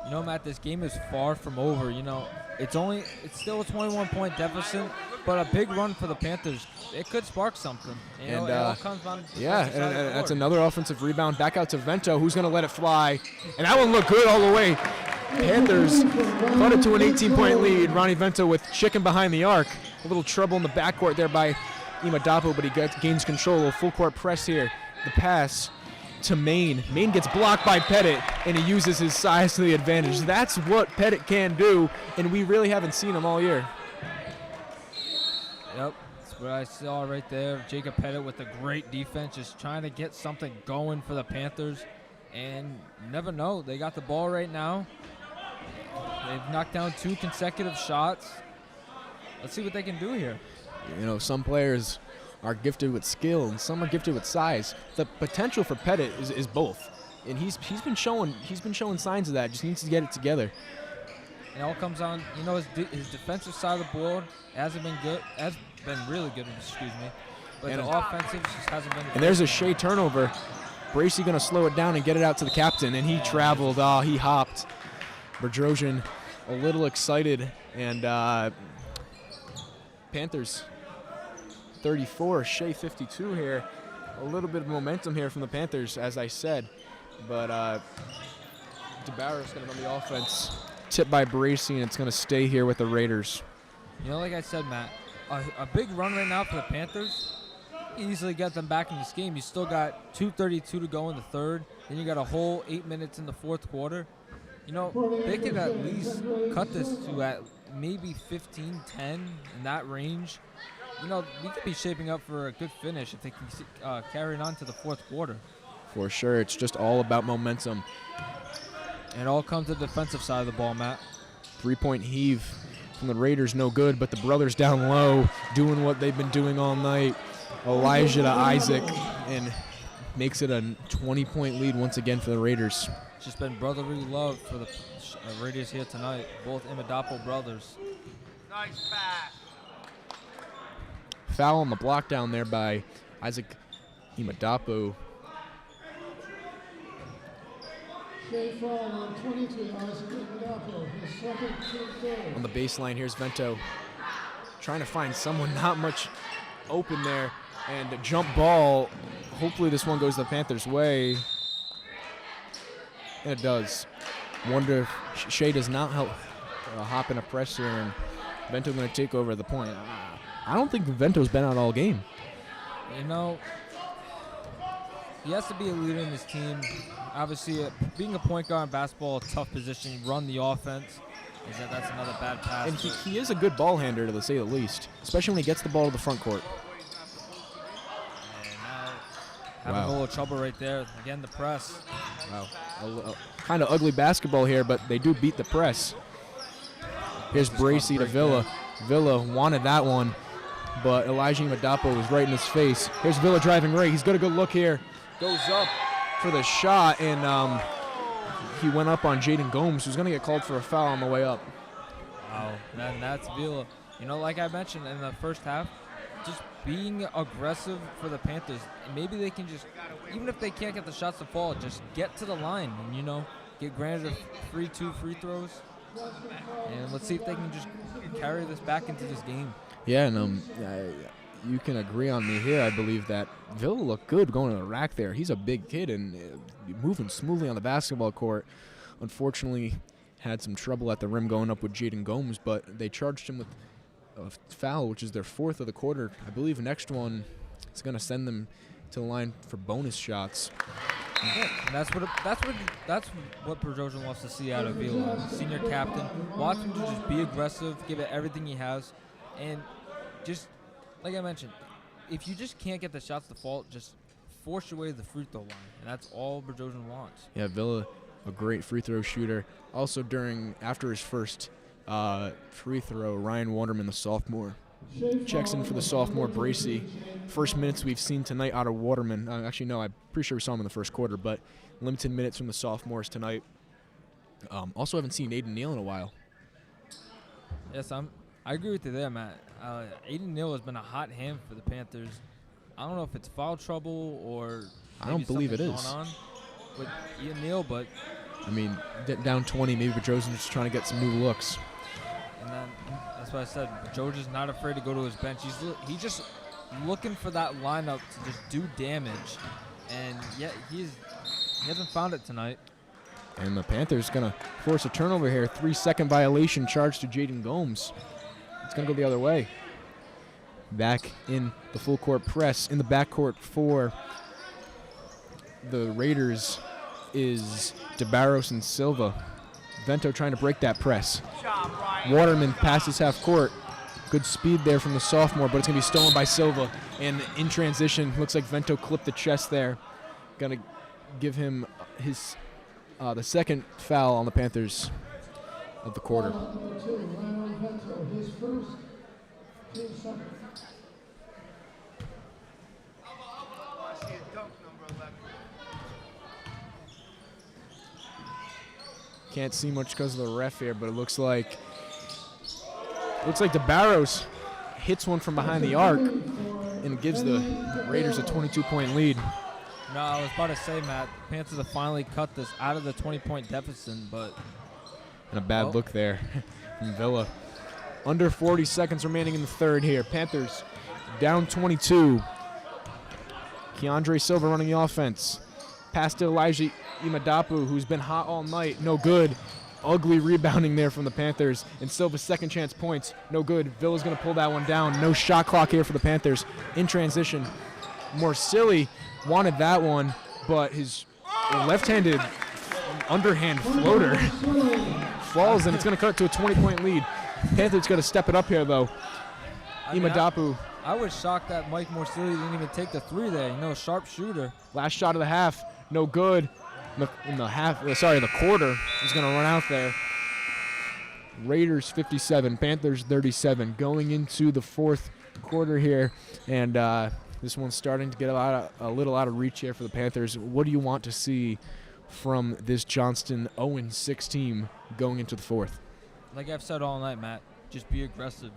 You know, Matt, this game is far from over. You know, it's still a 21-point deficit, but a big run for the Panthers. It could spark something. You know, it all comes down to and that's another offensive rebound back out to Vento, who's going to let it fly. And that one looked good all the way. Panthers cut it to an 18-point lead. Ronnie Vento with chicken behind the arc. A little trouble in the backcourt there by Imadapo, but he gains control. A full court press here. The pass to Main. Main gets blocked by Pettit, and he uses his size to the advantage. That's what Pettit can do, and we really haven't seen him all year. Yep, that's what I saw right there. Jacob Pettit with a great defense, just trying to get something going for the Panthers. And you never know, they got the ball right now. They've knocked down 2 consecutive shots. Let's see what they can do here. You know, some players are gifted with skill and some are gifted with size. The potential for Pettit is both. and he's been showing signs of that. Just needs to get it together. It all comes on, his defensive side of the board hasn't been good, has been really good, excuse me. But And the offensive just hasn't been. And there's a Shea turnover. Bracy going to slow it down and get it out to the captain, and he traveled. He hopped. Bedrosian a little excited, and Panthers 34, Shea 52 here. A little bit of momentum here from the Panthers, as I said, but DeBarrow's going to run the offense. Tipped by Bracy, and it's going to stay here with the Raiders. Like I said, Matt, a big run right now for the Panthers. Easily get them back in this game. You still got 2:32 to go in the third. Then you got a whole 8 minutes in the fourth quarter. They could at least cut this to at maybe 15-10 in that range. We could be shaping up for a good finish if they can carry it on to the fourth quarter. For sure. It's just all about momentum. And it all comes to the defensive side of the ball, Matt. 3-point heave from the Raiders, no good, but the brothers down low doing what they've been doing all night. Elijah to Isaac, and makes it a 20-point lead once again for the Raiders. It's just been brotherly love for the Raiders here tonight. Both Imadapo brothers. Nice pass. Foul on the block down there by Isaac Imadapo. Shea foul on 22, Isaac Imadapo, his second, third. On the baseline, here's Vento trying to find someone, not much open there, and a jump ball. Hopefully this one goes the Panthers' way. And it does. Wonder if Shea does not help hop in a press here, and Vento going to take over the point. I don't think Vento's been out all game. He has to be a leader in this team. Obviously, being a point guard in basketball, a tough position. Run the offense. That's another bad pass. And he is a good ball handler, to say the least, especially when he gets the ball to the front court. And now having a little trouble right there. Again, the press. Wow. Kind of ugly basketball here, but they do beat the press. Here's Bracy to Villa. Villa wanted that one, but Elijah Imadapo was right in his face. Here's Villa driving right. He's got a good look here. Goes up for the shot, and he went up on Jaden Gomes, who's going to get called for a foul on the way up. Wow, man, that's Villa. Like I mentioned in the first half, just being aggressive for the Panthers. Maybe they can just, even if they can't get the shots to fall, just get to the line and, get granted free throws. And let's see if they can just carry this back into this game. Yeah, and you can agree on me here. I believe that Villa looked good going to the rack there. He's a big kid and moving smoothly on the basketball court. Unfortunately, had some trouble at the rim going up with Jaden Gomes, but they charged him with a foul, which is their fourth of the quarter. I believe next one is going to send them to the line for bonus shots. Yeah, and that's what Bedrosian wants to see out of Villa. Senior captain, watch him to just be aggressive, give it everything he has, and just like I mentioned, if you just can't get the shots to fall, just force your way to the free throw line, and that's all Bedrosian wants. Yeah, Villa, a great free throw shooter. Also, after his first free throw, Ryan Waterman, the sophomore, checks in for the sophomore Bracy. First minutes we've seen tonight out of Waterman. Actually, no, I'm pretty sure we saw him in the first quarter, but limited minutes from the sophomores tonight. Also haven't seen Aiden Neal in a while. Yes, I agree with you there, Matt. Aiden Neal has been a hot hand for the Panthers. I don't know if it's foul trouble or I don't believe it is. Going on with Aiden Neal, but I mean, down 20, maybe Bedrosian's just trying to get some new looks. And then that's why I said George is not afraid to go to his bench. He's just looking for that lineup to just do damage, and yet he hasn't found it tonight. And the Panthers going to force a turnover here. 3-second violation charged to Jaden Gomes. It's going to go the other way. Back in the full court press. In the backcourt for the Raiders is DeBarros and Silva. Vento trying to break that press. Waterman passes half court. Good speed there from the sophomore, but it's going to be stolen by Silva. And in transition, looks like Vento clipped the chest there. Going to give him the second foul on the Panthers of the quarter. Can't see much because of the ref here, but it looks like DeBarros hits one from behind the arc and gives the Raiders a 22-point lead. No, I was about to say, Matt, the Panthers have finally cut this out of the 20-point deficit, but... And a bad look there from Villa. Under 40 seconds remaining in the third here. Panthers down 22. Keandre Silva running the offense. Pass to Elijah Imadapu, who's been hot all night. No good. Ugly rebounding there from the Panthers. And Silva's second chance points. No good. Villa's going to pull that one down. No shot clock here for the Panthers. In transition. Morsilli wanted that one, but his left-handed underhand floater falls, and it's going to cut it to a 20-point lead. Panthers got to step it up here, though. Imadapu. I was shocked that Mike Morsilli didn't even take the three there. Sharp shooter. Last shot of the half, no good. The quarter is going to run out there. Raiders 57, Panthers 37, going into the fourth quarter here, and this one's starting to get a little out of reach here for the Panthers. What do you want to see from this Johnston 0-6 team going into the fourth? Like I've said all night, Matt, just be aggressive.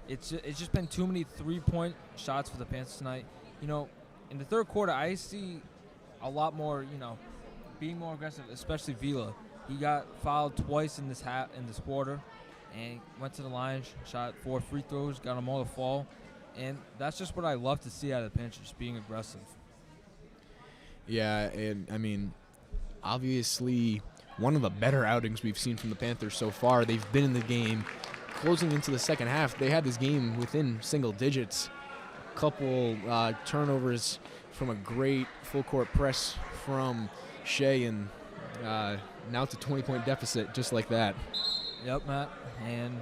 It's just been too many three-point shots for the Panthers tonight. In the third quarter, I see a lot more, being more aggressive, especially Villa. He got fouled twice in this quarter, and went to the line, shot 4 free throws, got them all to fall. And that's just what I love to see out of the Panthers, being aggressive. Yeah, and I mean, obviously one of the better outings we've seen from the Panthers so far. They've been in the game. Closing into the second half, they had this game within single digits. A couple turnovers from a great full-court press from Shea, and now it's a 20-point deficit just like that. Yep, Matt. And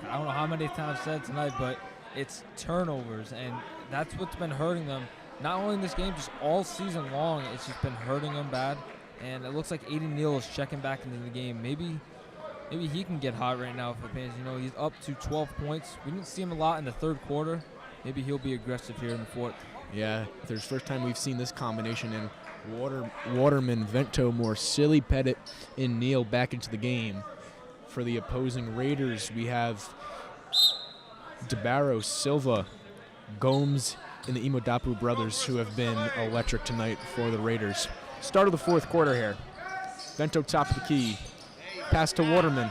I don't know how many times I've said tonight, but it's turnovers, and that's what's been hurting them. Not only in this game, just all season long, it's just been hurting them bad. And it looks like Aiden Neal is checking back into the game. Maybe he can get hot right now for the Panthers. He's up to 12 points. We didn't see him a lot in the third quarter. Maybe he'll be aggressive here in the fourth. Yeah, there's first time we've seen this combination in Waterman, Vento, Morsilli, Pettit, and Neal back into the game. For the opposing Raiders, we have DeBarros, Silva, Gomes, and the Imadapu brothers, who have been electric tonight for the Raiders. Start of the fourth quarter here. Vento top of the key. Pass to Waterman.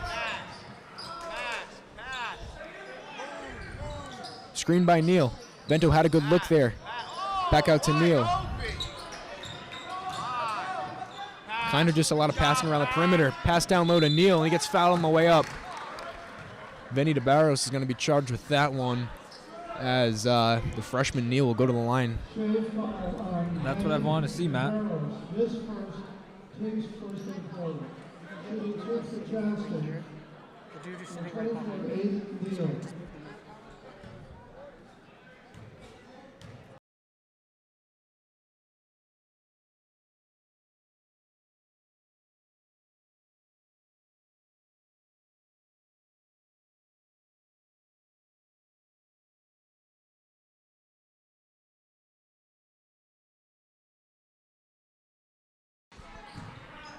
Screen by Neal. Vento had a good look there. Back out to Neal. Kind of just a lot of passing around the perimeter. Pass down low to Neal, and he gets fouled on the way up. Vinny DeBarros is going to be charged with that one, as the freshman Neal will go to the line. That's what I want to see, Matt. This first takes first and forward. He took the Johnston. The dude who's sitting right behind me.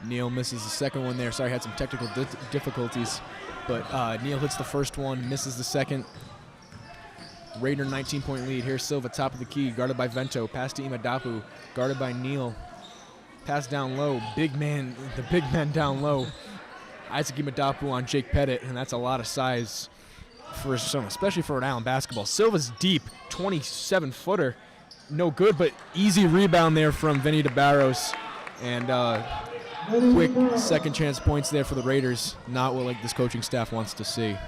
Neal misses the second one there. Sorry, had some technical difficulties. But Neal hits the first one, misses the second. Raider 19-point lead. Here's Silva, top of the key, guarded by Vento. Pass to Imadapu, guarded by Neal. Pass down low. The big man down low. Isaac Imadapu on Jake Pettit, and that's a lot of size for some, especially for an Allen basketball. Silva's deep, 27-footer. No good, but easy rebound there from Vinny DeBarros. And quick second chance points there for the Raiders. Not what this coaching staff wants to see. And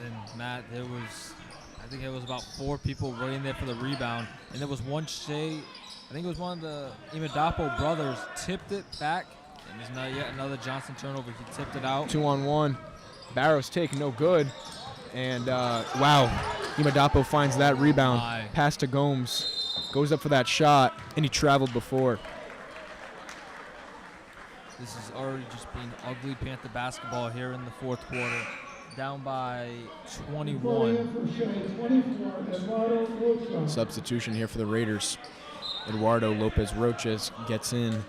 then, Matt, I think it was about 4 people right in there for the rebound. And there was one Shea, I think it was one of the Imadapo brothers, tipped it back. And there's not yet another Johnston turnover. He tipped it out. 2-on-1. Barrows take, no good. And, wow, Imadapo finds that rebound. Pass to Gomes. Goes up for that shot, and he traveled before. This has already just been ugly Panther basketball here in the fourth quarter. Down by 21. Substitution here for the Raiders. Eduardo Lopez Roches gets in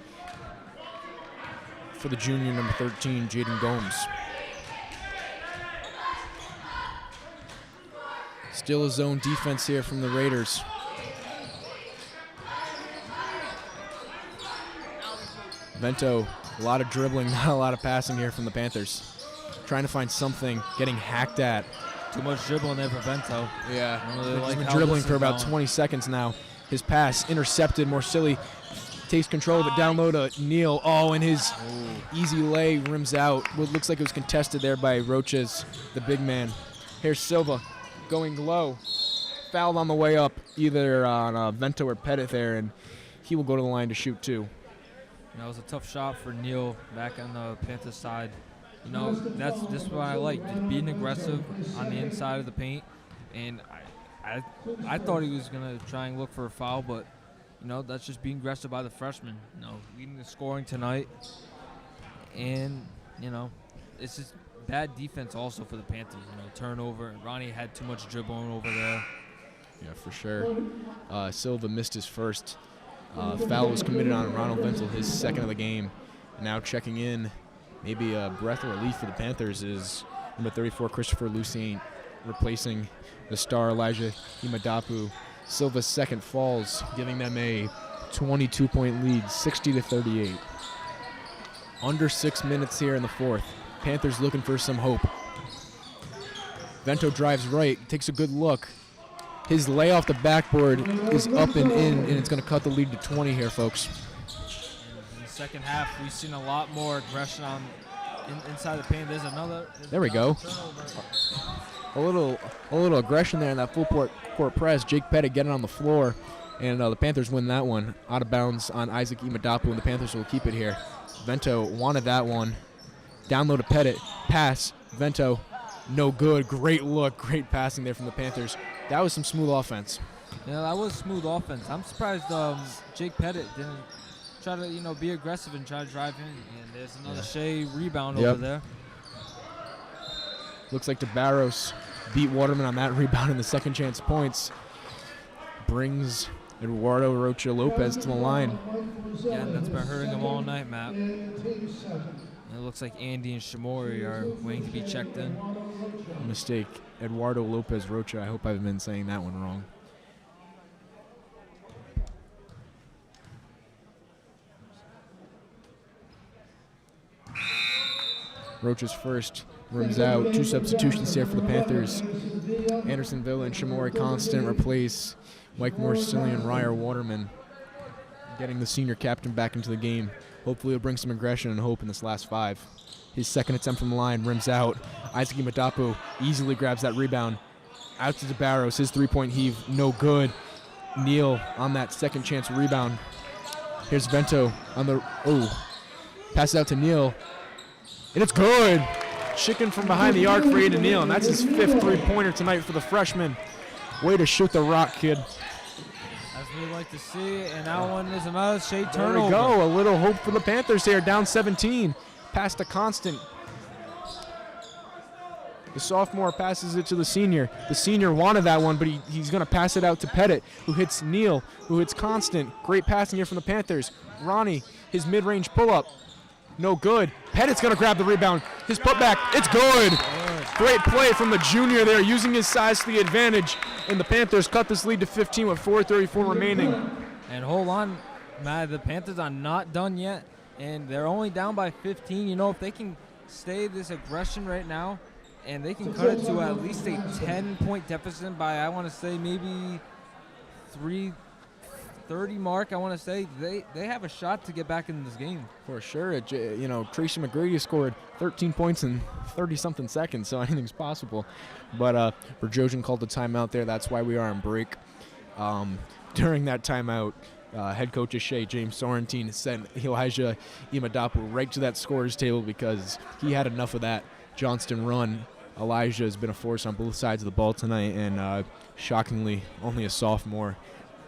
for the junior, number 13, Jaden Gomes. Still a zone defense here from the Raiders. Vento, a lot of dribbling, not a lot of passing here from the Panthers. Trying to find something, getting hacked at. Too much dribbling there for Vento. Yeah, Really he's been dribbling for about 20 seconds now. His pass intercepted. Morsilli takes control of it, down low to Neal. Oh, and his easy lay rims out. What looks like it was contested there by Roches, the big man. Here's Silva going low. Fouled on the way up, either on Vento or Pettit there, and he will go to the line to shoot too. That was a tough shot for Neal back on the Panthers side. You know, this is what I like, just being aggressive on the inside of the paint. And I thought he was going to try and look for a foul, but, you know, that's just being aggressive by the freshman. You know, leading the scoring tonight. And, you know, it's just bad defense also for the Panthers. You know, turnover. Ronnie had too much dribbling over there. Yeah, for sure. Silva missed his first. Foul was committed on Ronald Ventel, his second of the game. And now checking in, maybe a breath of relief for the Panthers, is number 34, Christopher Lucien, replacing the star Elijah Imadapu. Silva's second falls, giving them a 22-point lead, 60-38. Under 6 minutes here in the fourth. Panthers looking for some hope. Vento drives right, takes a good look. His lay off the backboard is up and in, and it's going to cut the lead to 20 here, folks. In the second half, we've seen a lot more aggression inside the paint. There we go. A little aggression there in that full court press. Jake Pettit getting on the floor, and the Panthers win that one. Out of bounds on Isaac Imadapu, and the Panthers will keep it here. Vento wanted that one. Down low to Pettit. Pass. Vento. No good. Great look. Great passing there from the Panthers. That was some smooth offense. Yeah, that was smooth offense. I'm surprised Jake Pettit didn't try to, you know, be aggressive and try to drive in. And there's another Shea rebound over there. Looks like DeBarros beat Waterman on that rebound in the second chance points. Brings Eduardo Rocha Lopez to the line. Yeah, and that's been hurting him all night, Matt. And it looks like Andy and Shimori are waiting to be checked in. Mistake. Eduardo Lopez Rocha. I hope I've been saying that one wrong. Rocha's first. Rims out. Two substitutions here for the Panthers. Anderson Villa and Shimori Constant replace Mike Morsilli and Ryer Waterman. Getting the senior captain back into the game. Hopefully he'll bring some aggression and hope in this last five. His second attempt from the line, rims out. Isaac Imadapu easily grabs that rebound. Out to DeBarros, his three-point heave, no good. Neal on that second chance rebound. Here's Vento on the, passes out to Neal. And it's good. Chicken from behind the arc for Aiden Neal, and that's his fifth three-pointer tonight for the freshman. Way to shoot the rock, kid. As we like to see, and that one is another Shea turnover. There we go, a little hope for the Panthers here, down 17. Pass to Constant. The sophomore passes it to the senior. The senior wanted that one, but he's going to pass it out to Pettit, who hits Neal, who hits Constant. Great passing here from the Panthers. Ronnie, his mid-range pull-up. No good. Pettit's going to grab the rebound. His putback, it's good. Great play from the junior there, using his size to the advantage. And the Panthers cut this lead to 15 with 4:34 remaining. And hold on, Matt, the Panthers are not done yet. And they're only down by 15. You know, if they can stay this aggression right now, and they can cut it to at least a 10-point deficit by, I want to say, maybe 3:30 mark, I want to say, they have a shot to get back in this game. For sure. You know, Tracy McGrady scored 13 points in 30-something seconds, so anything's possible. But Berjojan called the timeout there. That's why we are on break. During that timeout, head coach of Shea, James Sorrentine, sent Elijah Imadapu right to that scorer's table because he had enough of that Johnston run. Elijah has been a force on both sides of the ball tonight, and shockingly, only a sophomore.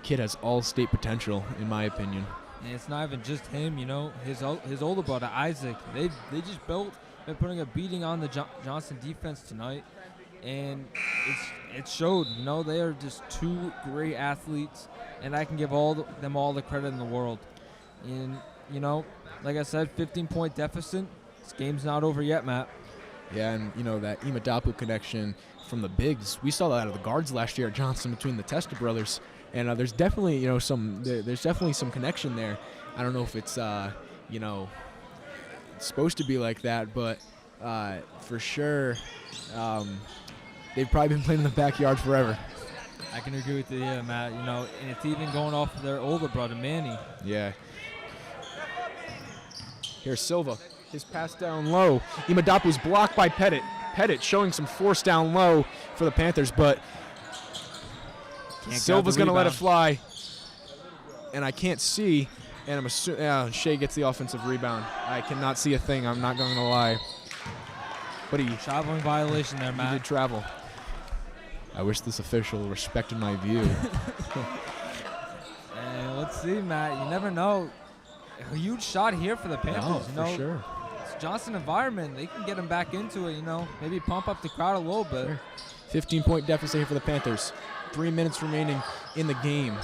Kid has all-state potential, in my opinion. And it's not even just him, you know. His older brother, Isaac, they just been putting a beating on the Johnston defense tonight. And it showed, you know, they are just two great athletes, and I can give them all the credit in the world. And, you know, like I said, 15-point deficit. This game's not over yet, Matt. Yeah, and that Imadapu connection from the bigs, we saw that out of the guards last year at Johnston between the Testa brothers, and there's definitely there's definitely some connection there. I don't know if it's it's supposed to be like that, but for sure they've probably been playing in the backyard forever. I can agree with you, yeah, Matt. And it's even going off of their older brother, Manny. Yeah. Here's Silva. His pass down low. Imadapu's blocked by Pettit. Pettit showing some force down low for the Panthers, but Silva's going to let it fly. And I can't see, and I'm assuming Shea gets the offensive rebound. I cannot see a thing, I'm not going to lie. But he Traveling violation there, Matt. did travel. I wish this official respected my view. And let's see, Matt. You never know. A huge shot here for the Panthers. No, for sure. It's Johnston environment. They can get them back into it, maybe pump up the crowd a little bit. Sure. 15-point deficit here for the Panthers. 3 minutes remaining in the game.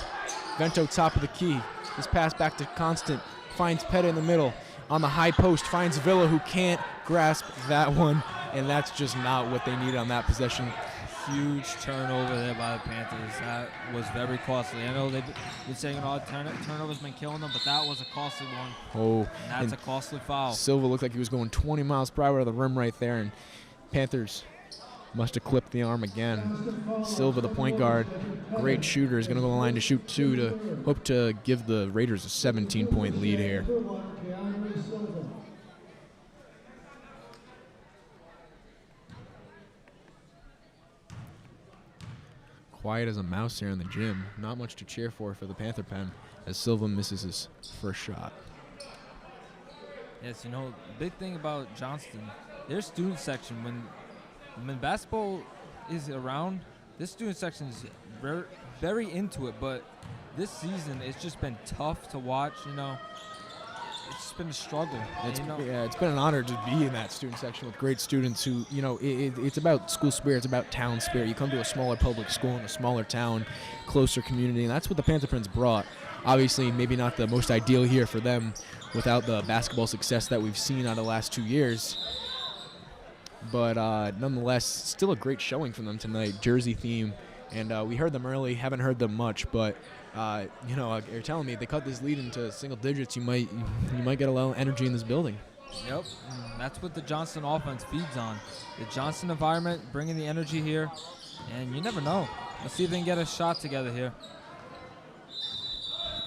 Vento top of the key. His pass back to Constant. Finds Pettit in the middle. On the high post, finds Villa, who can't grasp that one. And that's just not what they needed on that possession. Huge turnover there by the Panthers. That was very costly. I know they've been saying turnovers been killing them, but that was a costly one. Oh, And that's a costly foul. Silva looked like he was going 20 miles per hour to the rim right there, and Panthers must have clipped the arm again. Silva, the point guard, great shooter, is going to go on the line to shoot two to hope to give the Raiders a 17-point lead here. Quiet as a mouse here in the gym. Not much to cheer for the Panther pen as Silva misses his first shot. Yes, the big thing about Johnston, their student section, when basketball is around, this student section is very into it, but this season it's just been tough to watch, It's just been a struggle. It's been an honor to be in that student section with great students who, it's about school spirit, it's about town spirit. You come to a smaller public school in a smaller town, closer community, and that's what the Panther Pens brought. Obviously, maybe not the most ideal year for them without the basketball success that we've seen out of the last 2 years. But nonetheless, still a great showing from them tonight, jersey theme. And we heard them early, haven't heard them much, but you're telling me if they cut this lead into single digits, you might get a little energy in this building. Yep, that's what the Johnston offense feeds on. The Johnston environment, bringing the energy here, and you never know. Let's see if they can get a shot together here.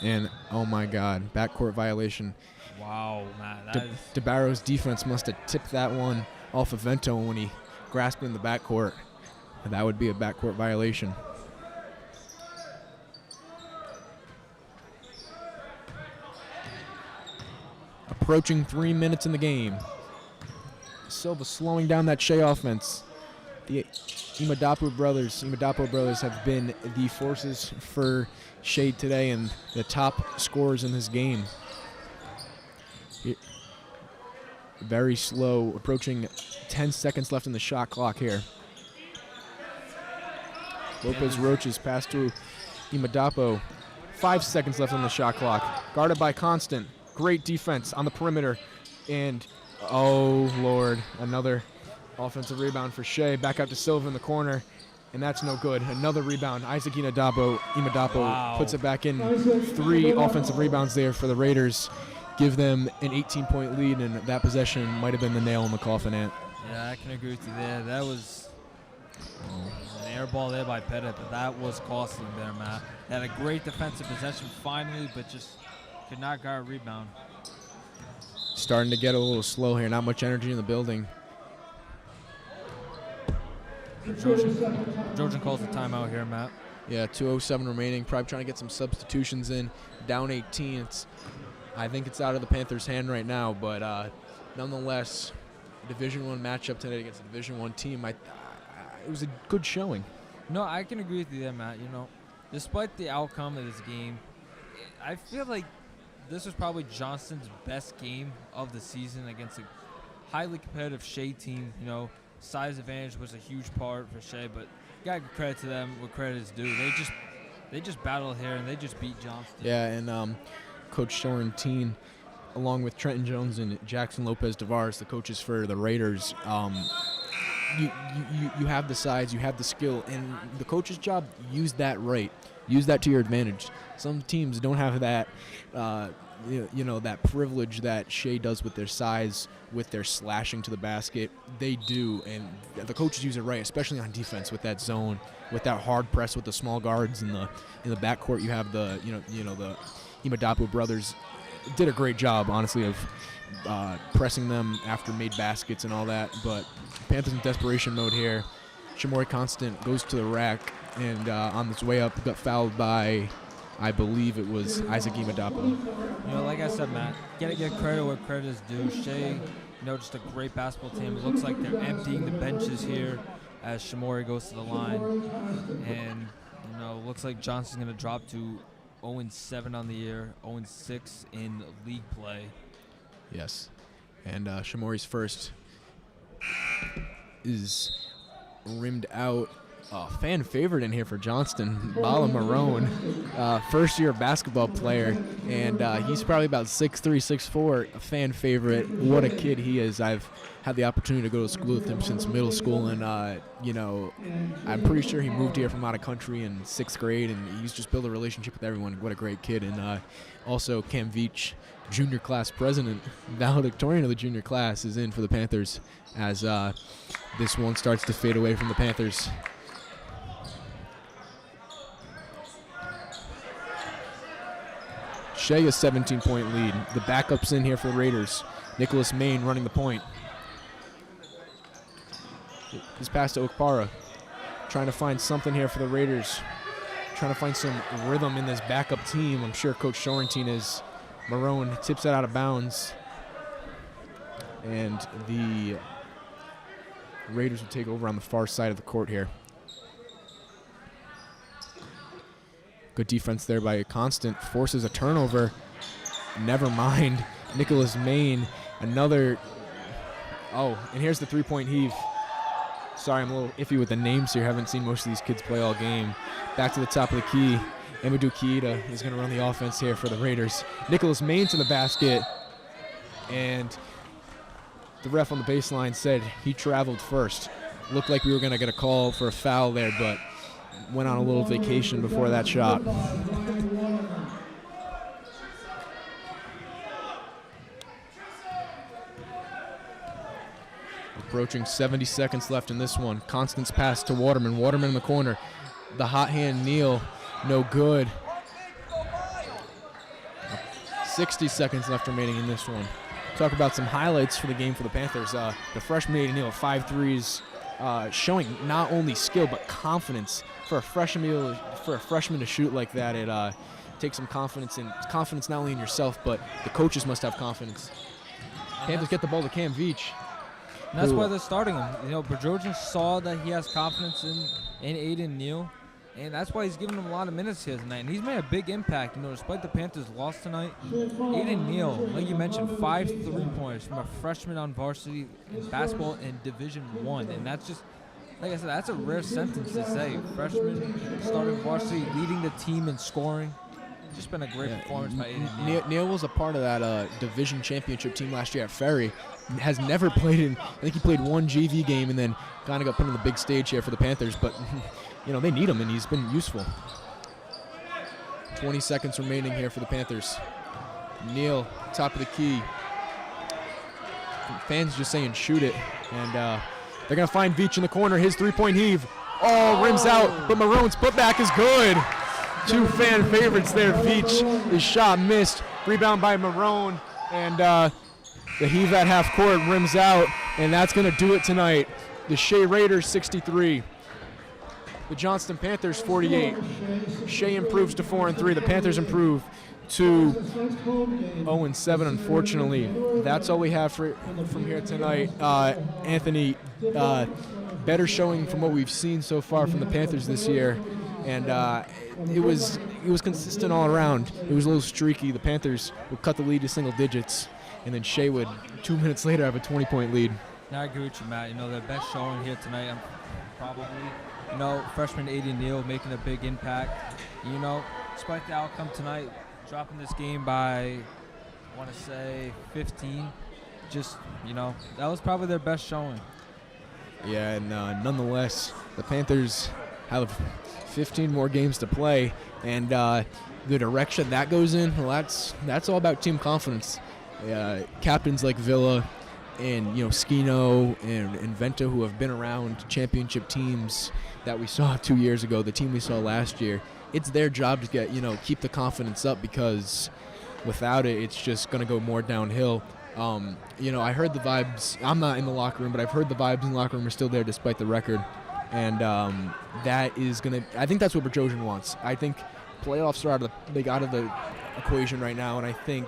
And, oh my God, backcourt violation. Wow, man. DeBarrow's defense must have tipped that one off of Vento when he grasped it in the backcourt. And that would be a backcourt violation. Approaching 3 minutes in the game. Silva slowing down that Shea offense. The Imadapu brothers have been the forces for Shea today and the top scorers in this game. Very slow, approaching 10 seconds left in the shot clock here. Lopez Roach's pass to Imadapu. 5 seconds left on the shot clock. Guarded by Constant. Great defense on the perimeter. And, oh, Lord, another offensive rebound for Shea. Back out to Silva in the corner. And that's no good. Another rebound. Isaac Imadapu puts it back in. 3 offensive rebounds there for the Raiders. Give them an 18-point lead, and that possession might have been the nail in the coffin, Ant. Yeah, I can agree with you there. That was an air ball there by Pettit, but that was costly there, Matt. They had a great defensive possession finally, but just could not guard a rebound. Starting to get a little slow here. Not much energy in the building. Trojan calls the timeout here, Matt. Yeah, 2:07 remaining. Probably trying to get some substitutions in. Down 18. I think it's out of the Panthers' hand right now, but nonetheless, Division I matchup tonight against a Division I team. It was a good showing. No, I can agree with you there, Matt. Despite the outcome of this game, I feel like this was probably Johnston's best game of the season against a highly competitive Shea team. Size advantage was a huge part for Shea, but gotta give credit to them where credit is due. They just battled here and they just beat Johnston. Yeah, and Coach Sorrentine along with Trenton Jones and Jackson Lopez-Tavares, the coaches for the Raiders, you have the size, you have the skill, and the coach's job, use that right. Use that to your advantage. Some teams don't have that, that privilege that Shea does with their size, with their slashing to the basket. They do, and the coaches use it right, especially on defense with that zone, with that hard press with the small guards in the backcourt. You have the the Imadapu brothers did a great job, honestly, of pressing them after made baskets and all that. But Panthers in desperation mode here. Shamori Constant goes to the rack, and on this way up got fouled by, I believe it was Isaac Imadapu. Like I said, Matt, gotta give credit where credit is due. Shea, just a great basketball team. It looks like they're emptying the benches here as Shamori goes to the line. And, looks like Johnston's going to drop to 0-7 on the year, 0-6 in league play. Yes. And Shamori's first is rimmed out. Fan favorite in here for Johnston, Bala Marone, first-year basketball player, and he's probably about 6'3", 6'4", a fan favorite. What a kid he is. I've had the opportunity to go to school with him since middle school, and, I'm pretty sure he moved here from out of country in 6th grade, and he's just built a relationship with everyone. What a great kid. And also Cam Veach, junior class president, valedictorian of the junior class, is in for the Panthers as this one starts to fade away from the Panthers. Shea a 17-point lead. The backup's in here for the Raiders. Nicholas Main running the point. His pass to Okpara. Trying to find something here for the Raiders. Trying to find some rhythm in this backup team. I'm sure Coach Shorentine is. Marone tips it out of bounds. And the Raiders will take over on the far side of the court here. Good defense there by Constant. Forces a turnover. Never mind. Nicholas Main, another. Oh, and here's the three-point heave. Sorry, I'm a little iffy with the names here. Haven't seen most of these kids play all game. Back to the top of the key. Amadou Kiita is going to run the offense here for the Raiders. Nicholas Main to the basket. And the ref on the baseline said he traveled first. Looked like we were going to get a call for a foul there, but went on a little vacation before that shot. Approaching 70 seconds left in this one. Constance pass to Waterman. Waterman in the corner. The hot hand Neal, no good. 60 seconds left remaining in this one. Talk about some highlights for the game for the Panthers. The freshman Aiden Neal, 5 threes, showing not only skill but confidence. For a freshman to shoot like that, it takes some confidence not only in yourself, but the coaches must have confidence. Panthers get the ball to Cam Veach. And that's why they're starting him. Bajorjan saw that he has confidence in Aiden Neal, and that's why he's giving him a lot of minutes here tonight. And he's made a big impact. Despite the Panthers' loss tonight, Aiden Neal, like you mentioned, 5 3-pointers from a freshman on varsity in basketball in Division I, and that's just. Like I said, that's a rare sentence to say. Freshman, starting varsity, leading the team in scoring. Just been a great performance by Aiden Neal. Neal was a part of that division championship team last year at Ferry. Has never played in, I think he played one JV game and then kind of got put on the big stage here for the Panthers. But, they need him, and he's been useful. 20 seconds remaining here for the Panthers. Neal, top of the key. Fans just saying shoot it. And they're going to find Veach in the corner. His three-point heave. Oh, rims out, but Marone's putback is good. 2 fan favorites there. Veach, his shot missed. Rebound by Marone. And the heave at half court rims out. And that's going to do it tonight. The Shea Raiders 63. The Johnston Panthers 48. Shea improves to 4-3. The Panthers improve to 0-7, unfortunately. That's all we have from here tonight. Anthony, better showing from what we've seen so far from the Panthers this year. And it was consistent all around. It was a little streaky. The Panthers would cut the lead to single digits, and then Shea would 2 minutes later have a 20-point lead. Now I agree with you, Matt. Their best showing here tonight, probably, freshman Aiden Neal making a big impact. Despite the outcome tonight, dropping this game by want to say 15. Just, that was probably their best showing. Yeah, and nonetheless, the Panthers have 15 more games to play, and the direction that goes in, well, that's all about team confidence. Captains like Villa and Skino and Venta, who have been around championship teams that we saw 2 years ago, the team we saw last year, it's their job to get keep the confidence up, because without it, it's just going to go more downhill. I heard the vibes. I'm not in the locker room, but I've heard the vibes in the locker room are still there despite the record. And that is going to – I think that's what Berjojan wants. I think playoffs are out of the equation right now, and I think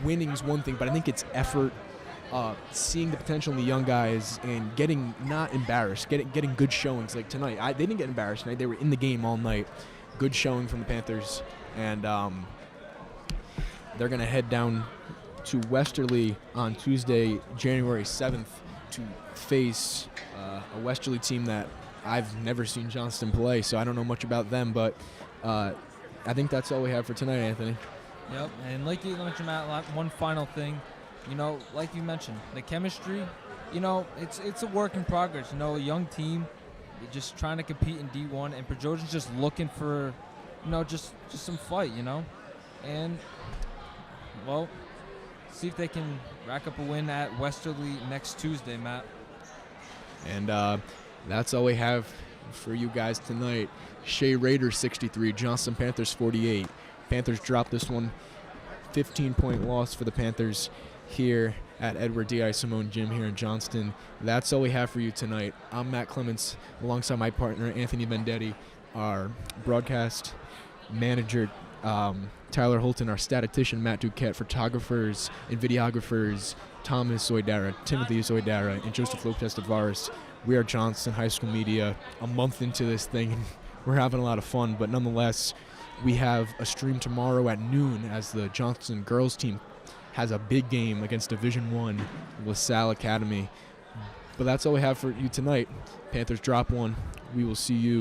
winning's one thing, but I think it's effort, seeing the potential in the young guys and getting not embarrassed, getting good showings. Like tonight, they didn't get embarrassed tonight. They were in the game all night. Good showing from the Panthers. And they're going to head down to Westerly on Tuesday, January 7th, to face a Westerly team that I've never seen Johnston play, so I don't know much about them, but I think that's all we have for tonight, Anthony. Yep, and like you mentioned, Matt, one final thing, like you mentioned, the chemistry, it's a work in progress. A young team just trying to compete in D1, and Berjojan's just looking for, just some fight, and, well, see if they can rack up a win at Westerly next Tuesday, Matt. And that's all we have for you guys tonight. Shea Raiders 63, Johnston Panthers 48. Panthers dropped this one. 15-point loss for the Panthers here at Edward D.I. Simone Gym here in Johnston. That's all we have for you tonight. I'm Matt Clements alongside my partner, Anthony Vendetti, our broadcast manager, Tyler Holton, our statistician, Matt Duquette, photographers and videographers, Thomas Zoidara, Timothy Zoidara, and Joseph Lopez Tavares. We are Johnston High School Media, a month into this thing, and we're having a lot of fun, but nonetheless, we have a stream tomorrow at noon as the Johnston girls team has a big game against Division I LaSalle Academy. But that's all we have for you tonight. Panthers drop one. We will see you